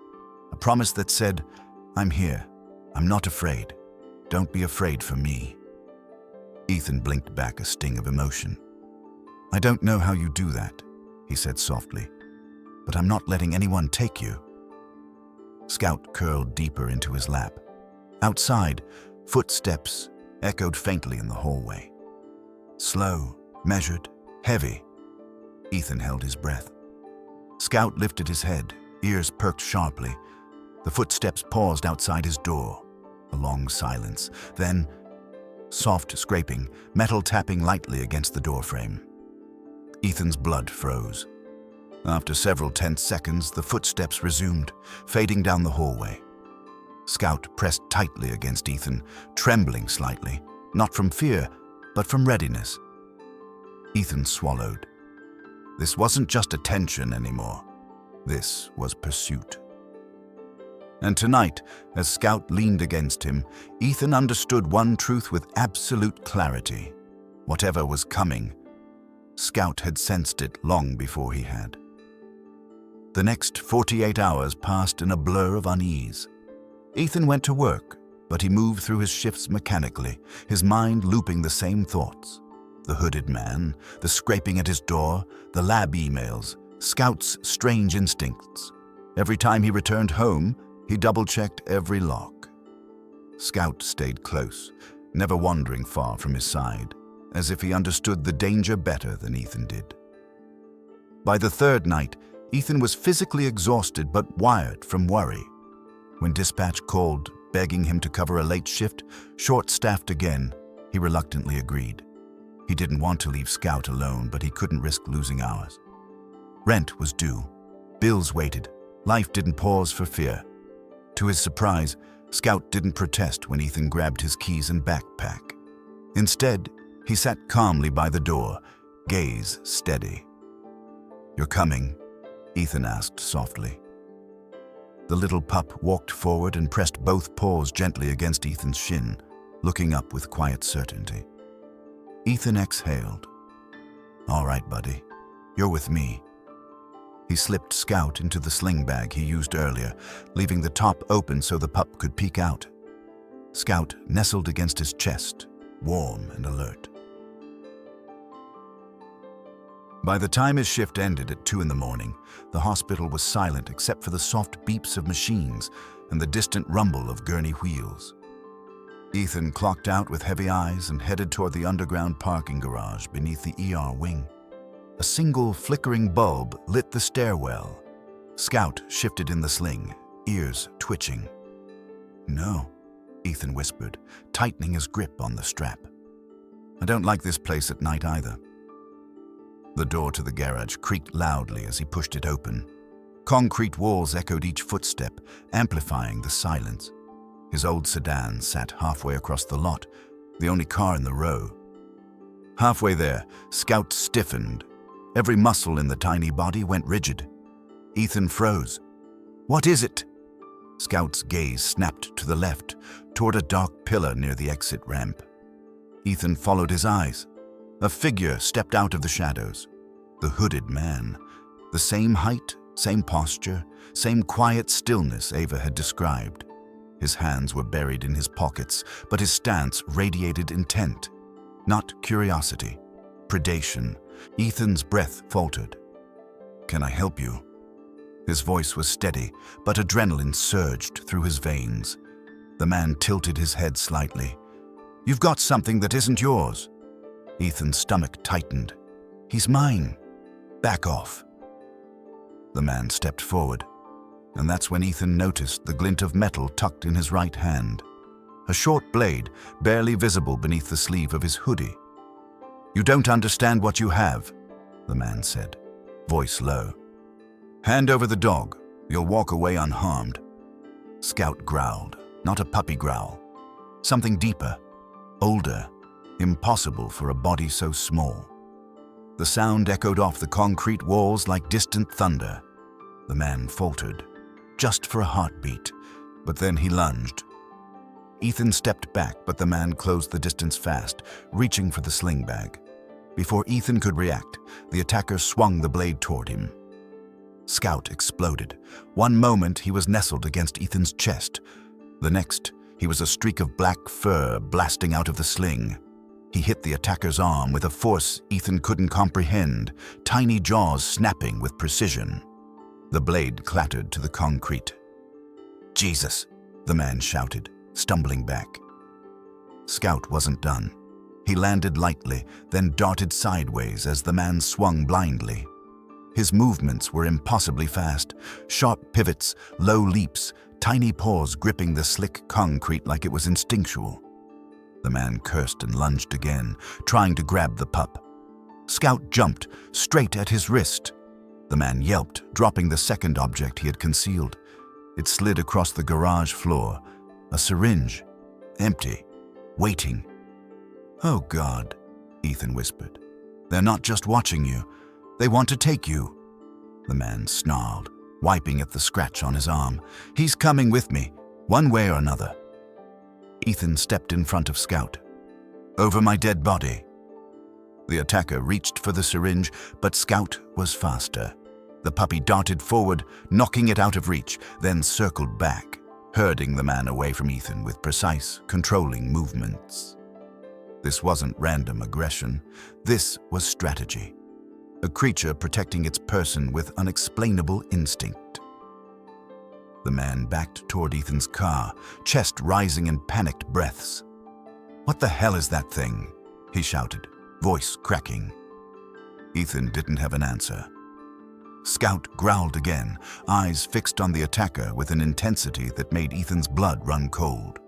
that said, "I'm here. I'm not afraid. Don't be afraid for me." Ethan blinked back a sting of emotion. "I don't know how you do that," he said softly, "but I'm not letting anyone take you." Scout curled deeper into his lap. Outside, footsteps echoed faintly in the hallway. Slow, measured, heavy. Ethan held his breath. Scout lifted his head, ears perked sharply. The footsteps paused outside his door. A long silence. Then, soft scraping, metal tapping lightly against the doorframe. Ethan's blood froze. After several tense seconds, the footsteps resumed, fading down the hallway. Scout pressed tightly against Ethan, trembling slightly, not from fear, but from readiness. Ethan swallowed. This wasn't just attention anymore. This was pursuit. And tonight, as Scout leaned against him, Ethan understood one truth with absolute clarity. Whatever was coming, Scout had sensed it long before he had. The next 48 hours passed in a blur of unease. Ethan went to work, but he moved through his shifts mechanically, his mind looping the same thoughts. The hooded man, the scraping at his door, the lab emails, Scout's strange instincts. Every time he returned home, he double-checked every lock. Scout stayed close, never wandering far from his side, as if he understood the danger better than Ethan did. By the third night, Ethan was physically exhausted but wired from worry. When dispatch called, begging him to cover a late shift, short-staffed again, he reluctantly agreed. He didn't want to leave Scout alone, but he couldn't risk losing hours. Rent was due. Bills waited. Life didn't pause for fear. To his surprise, Scout didn't protest when Ethan grabbed his keys and backpack. Instead, he sat calmly by the door, gaze steady. "You're coming?" Ethan asked softly. The little pup walked forward and pressed both paws gently against Ethan's shin, looking up with quiet certainty. Ethan exhaled. "All right, buddy. You're with me." He slipped Scout into the sling bag he used earlier, leaving the top open so the pup could peek out. Scout nestled against his chest, warm and alert. By the time his shift ended at 2 in the morning, the hospital was silent except for the soft beeps of machines and the distant rumble of gurney wheels. Ethan clocked out with heavy eyes and headed toward the underground parking garage beneath the ER wing. A single flickering bulb lit the stairwell. Scout shifted in the sling, ears twitching. "No," Ethan whispered, tightening his grip on the strap. "I don't like this place at night either." The door to the garage creaked loudly as he pushed it open. Concrete walls echoed each footstep, amplifying the silence. His old sedan sat halfway across the lot, the only car in the row. Halfway there, Scout stiffened. Every muscle in the tiny body went rigid. Ethan froze. "What is it?" Scout's gaze snapped to the left, toward a dark pillar near the exit ramp. Ethan followed his eyes. A figure stepped out of the shadows. The hooded man. The same height, same posture, same quiet stillness Ava had described. His hands were buried in his pockets, but his stance radiated intent. Not curiosity. Predation. Ethan's breath faltered. "Can I help you?" His voice was steady, but adrenaline surged through his veins. The man tilted his head slightly. "You've got something that isn't yours." Ethan's stomach tightened. "He's mine. Back off." The man stepped forward, and that's when Ethan noticed the glint of metal tucked in his right hand. A short blade, barely visible beneath the sleeve of his hoodie. "You don't understand what you have," the man said, voice low. "Hand over the dog. You'll walk away unharmed." Scout growled, not a puppy growl. Something deeper, older, impossible for a body so small. The sound echoed off the concrete walls like distant thunder. The man faltered, just for a heartbeat, but then he lunged. Ethan stepped back, but the man closed the distance fast, reaching for the sling bag. Before Ethan could react, the attacker swung the blade toward him. Scout exploded. One moment he was nestled against Ethan's chest. The next, he was a streak of black fur blasting out of the sling. He hit the attacker's arm with a force Ethan couldn't comprehend, tiny jaws snapping with precision. The blade clattered to the concrete. "Jesus!" the man shouted, stumbling back. Scout wasn't done. He landed lightly, then darted sideways as the man swung blindly. His movements were impossibly fast, sharp pivots, low leaps, tiny paws gripping the slick concrete like it was instinctual. The man cursed and lunged again, trying to grab the pup. Scout jumped, straight at his wrist. The man yelped, dropping the second object he had concealed. It slid across the garage floor. A syringe. Empty. Waiting. "Oh, God," Ethan whispered. "They're not just watching you. They want to take you." The man snarled, wiping at the scratch on his arm. "He's coming with me, one way or another." Ethan stepped in front of Scout. "Over my dead body." The attacker reached for the syringe, but Scout was faster. The puppy darted forward, knocking it out of reach, then circled back, herding the man away from Ethan with precise, controlling movements. This wasn't random aggression. This was strategy. A creature protecting its person with unexplainable instinct. The man backed toward Ethan's car, chest rising in panicked breaths. "What the hell is that thing?" he shouted, voice cracking. Ethan didn't have an answer. Scout growled again, eyes fixed on the attacker with an intensity that made Ethan's blood run cold.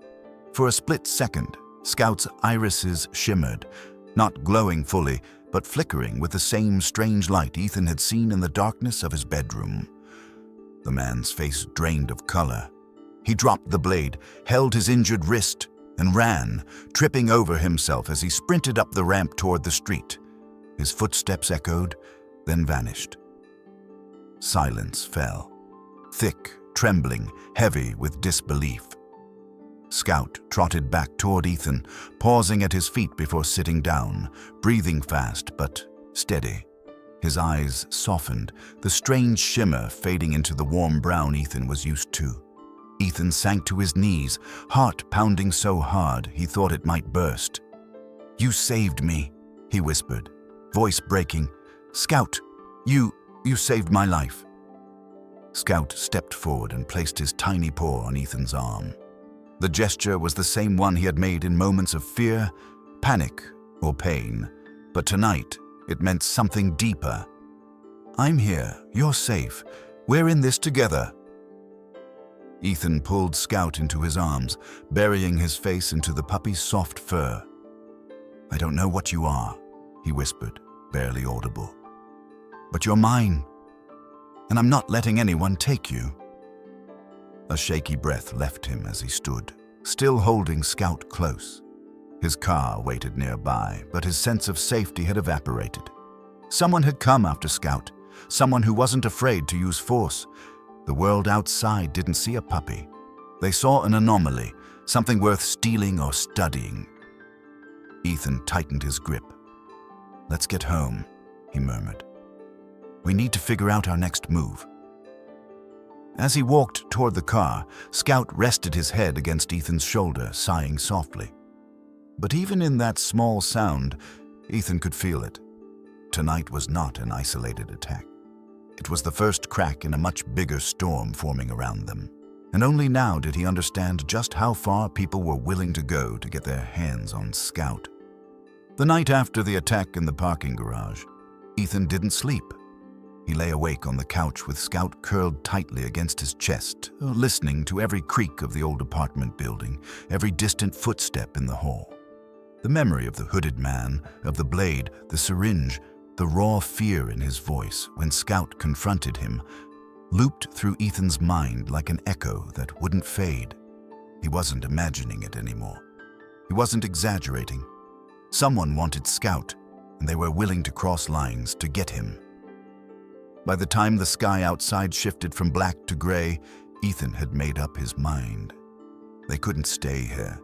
For a split second, Scout's irises shimmered, not glowing fully, but flickering with the same strange light Ethan had seen in the darkness of his bedroom. The man's face drained of color. He dropped the blade, held his injured wrist, and ran, tripping over himself as he sprinted up the ramp toward the street. His footsteps echoed, then vanished. Silence fell, thick, trembling, heavy with disbelief. Scout trotted back toward Ethan, pausing at his feet before sitting down, breathing fast but steady. His eyes softened, the strange shimmer fading into the warm brown Ethan was used to. Ethan sank to his knees, heart pounding so hard he thought it might burst. "You saved me," he whispered, voice breaking. "Scout, you saved my life." Scout stepped forward and placed his tiny paw on Ethan's arm. The gesture was the same one he had made in moments of fear, panic, or pain, but tonight it meant something deeper. "I'm here, you're safe, we're in this together." Ethan pulled Scout into his arms, burying his face into the puppy's soft fur. "I don't know what you are," he whispered, barely audible. "But you're mine, and I'm not letting anyone take you." A shaky breath left him as he stood, still holding Scout close. His car waited nearby, but his sense of safety had evaporated. Someone had come after Scout, someone who wasn't afraid to use force. The world outside didn't see a puppy. They saw an anomaly, something worth stealing or studying. Ethan tightened his grip. "Let's get home," he murmured. "We need to figure out our next move." As he walked toward the car, Scout rested his head against Ethan's shoulder, sighing softly. But even in that small sound, Ethan could feel it. Tonight was not an isolated attack. It was the first crack in a much bigger storm forming around them. And only now did he understand just how far people were willing to go to get their hands on Scout. The night after the attack in the parking garage, Ethan didn't sleep. He lay awake on the couch with Scout curled tightly against his chest, listening to every creak of the old apartment building, every distant footstep in the hall. The memory of the hooded man, of the blade, the syringe, the raw fear in his voice when Scout confronted him, looped through Ethan's mind like an echo that wouldn't fade. He wasn't imagining it anymore. He wasn't exaggerating. Someone wanted Scout, and they were willing to cross lines to get him. By the time the sky outside shifted from black to gray, Ethan had made up his mind. They couldn't stay here.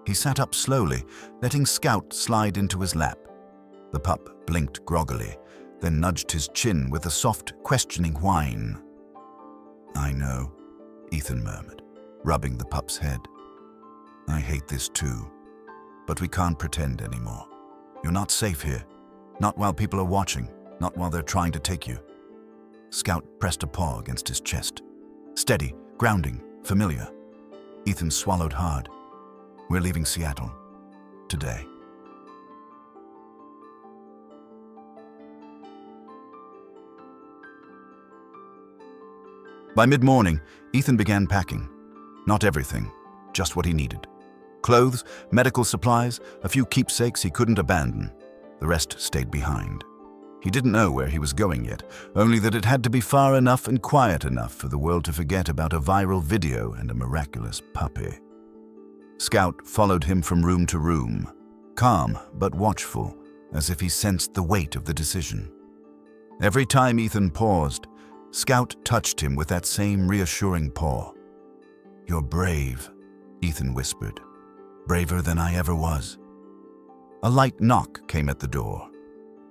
He sat up slowly, letting Scout slide into his lap. The pup blinked groggily, then nudged his chin with a soft, questioning whine. "I know," Ethan murmured, rubbing the pup's head. "I hate this too, but we can't pretend anymore. You're not safe here, not while people are watching. Not while they're trying to take you." Scout pressed a paw against his chest. Steady, grounding, familiar. Ethan swallowed hard. "We're leaving Seattle. Today." By mid-morning, Ethan began packing. Not everything, just what he needed. Clothes, medical supplies, a few keepsakes he couldn't abandon. The rest stayed behind. He didn't know where he was going yet, only that it had to be far enough and quiet enough for the world to forget about a viral video and a miraculous puppy. Scout followed him from room to room, calm but watchful, as if he sensed the weight of the decision. Every time Ethan paused, Scout touched him with that same reassuring paw. "You're brave," Ethan whispered. "Braver than I ever was." A light knock came at the door.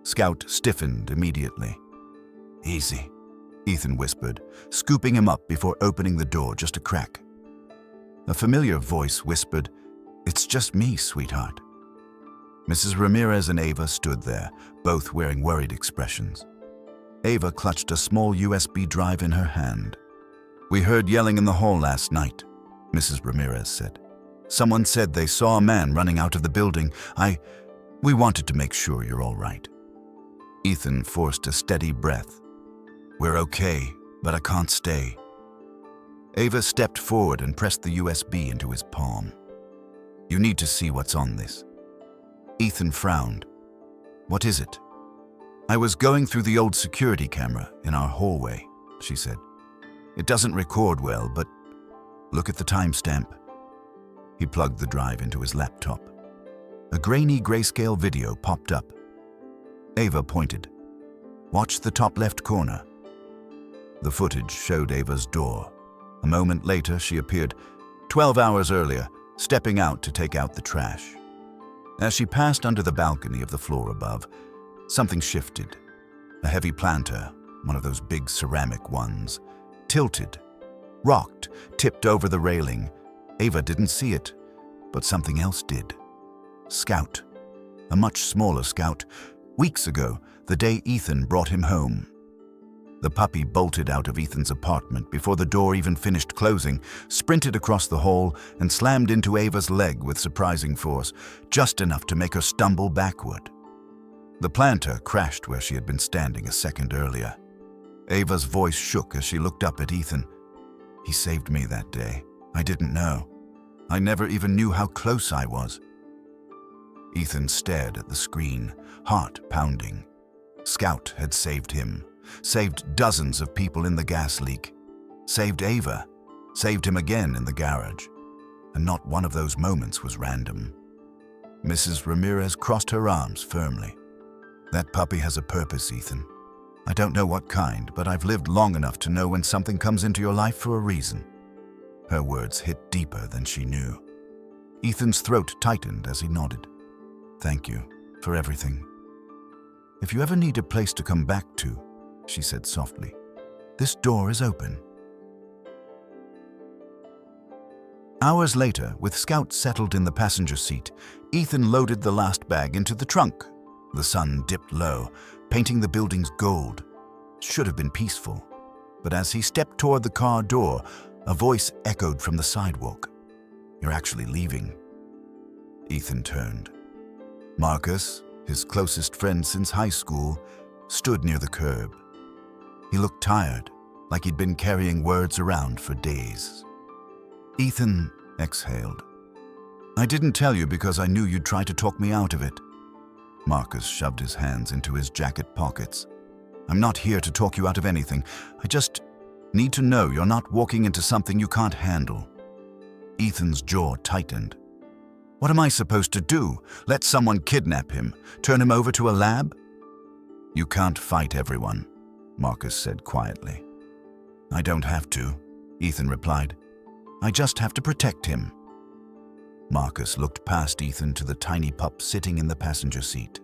Scout stiffened immediately. "Easy," Ethan whispered, scooping him up before opening the door just a crack. A familiar voice whispered, "It's just me, sweetheart." Mrs. Ramirez and Ava stood there, both wearing worried expressions. Ava clutched a small USB drive in her hand. "We heard yelling in the hall last night," Mrs. Ramirez said. "Someone said they saw a man running out of the building. We wanted to make sure you're all right." Ethan forced a steady breath. "We're okay, but I can't stay." Ava stepped forward and pressed the USB into his palm. "You need to see what's on this." Ethan frowned. "What is it?" "I was going through the old security camera in our hallway," she said. "It doesn't record well, but look at the timestamp." He plugged the drive into his laptop. A grainy grayscale video popped up. Ava pointed. "Watch the top left corner." The footage showed Ava's door. A moment later, she appeared. 12 hours earlier, stepping out to take out the trash. As she passed under the balcony of the floor above, something shifted. A heavy planter, one of those big ceramic ones, tilted, rocked, tipped over the railing. Ava didn't see it, but something else did. Scout. A much smaller Scout. Weeks ago, the day Ethan brought him home. The puppy bolted out of Ethan's apartment before the door even finished closing, sprinted across the hall, and slammed into Ava's leg with surprising force, just enough to make her stumble backward. The planter crashed where she had been standing a second earlier. Ava's voice shook as she looked up at Ethan. He saved me that day. I didn't know. I never even knew how close I was. Ethan stared at the screen, heart pounding. Scout had saved him, saved dozens of people in the gas leak, saved Ava, saved him again in the garage. And not one of those moments was random. Mrs. Ramirez crossed her arms firmly. That puppy has a purpose, Ethan. I don't know what kind, but I've lived long enough to know when something comes into your life for a reason. Her words hit deeper than she knew. Ethan's throat tightened as he nodded. Thank you for everything. If you ever need a place to come back to, she said softly, this door is open. Hours later, with Scout settled in the passenger seat, Ethan loaded the last bag into the trunk. The sun dipped low, painting the buildings gold. It should have been peaceful, but as he stepped toward the car door, a voice echoed from the sidewalk. You're actually leaving. Ethan turned. Marcus, his closest friend since high school, stood near the curb. He looked tired, like he'd been carrying words around for days. Ethan exhaled. I didn't tell you because I knew you'd try to talk me out of it. Marcus shoved his hands into his jacket pockets. I'm not here to talk you out of anything. I just need to know you're not walking into something you can't handle. Ethan's jaw tightened. What am I supposed to do? Let someone kidnap him? Turn him over to a lab? You can't fight everyone, Marcus said quietly. I don't have to, Ethan replied. I just have to protect him. Marcus looked past Ethan to the tiny pup sitting in the passenger seat.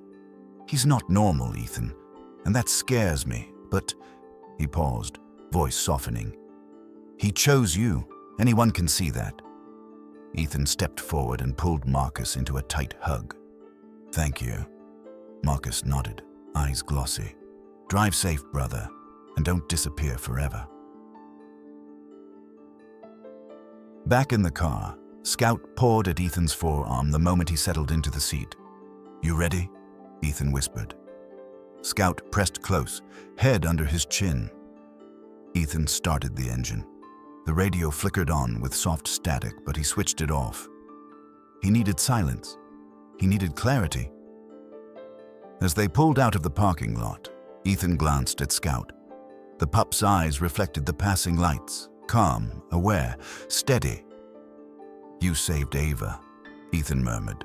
He's not normal, Ethan, and that scares me, but... He paused, voice softening. He chose you. Anyone can see that. Ethan stepped forward and pulled Marcus into a tight hug. Thank you. Marcus nodded, eyes glossy. Drive safe, brother, and don't disappear forever. Back in the car, Scout pawed at Ethan's forearm the moment he settled into the seat. You ready? Ethan whispered. Scout pressed close, head under his chin. Ethan started the engine. The radio flickered on with soft static, but he switched it off. He needed silence. He needed clarity. As they pulled out of the parking lot, Ethan glanced at Scout. The pup's eyes reflected the passing lights, calm, aware, steady. You saved Ava, Ethan murmured.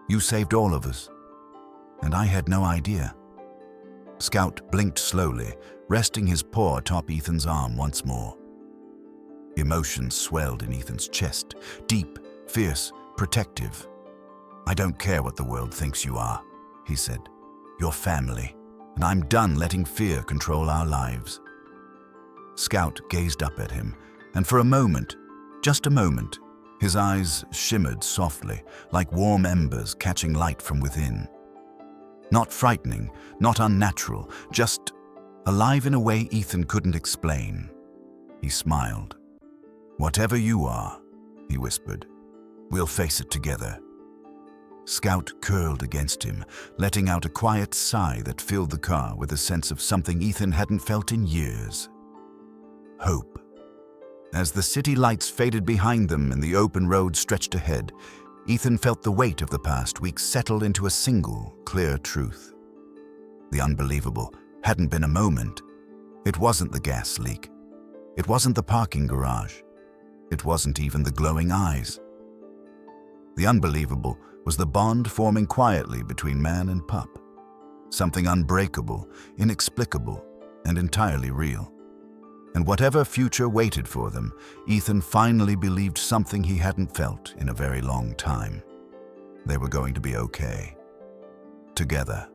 You saved all of us. And I had no idea. Scout blinked slowly, resting his paw atop Ethan's arm once more. Emotion swelled in Ethan's chest, deep, fierce, protective. I don't care what the world thinks you are, he said. You're family, and I'm done letting fear control our lives. Scout gazed up at him, and for a moment, just a moment, his eyes shimmered softly, like warm embers catching light from within. Not frightening, not unnatural, just alive in a way Ethan couldn't explain. He smiled. Whatever you are, he whispered, we'll face it together. Scout curled against him, letting out a quiet sigh that filled the car with a sense of something Ethan hadn't felt in years. Hope. As the city lights faded behind them and the open road stretched ahead, Ethan felt the weight of the past week settle into a single, clear truth. The unbelievable hadn't been a moment. It wasn't the gas leak. It wasn't the parking garage. It wasn't even the glowing eyes. The unbelievable was the bond forming quietly between man and pup. Something unbreakable, inexplicable, and entirely real. And whatever future waited for them, Ethan finally believed something he hadn't felt in a very long time. They were going to be okay. Together.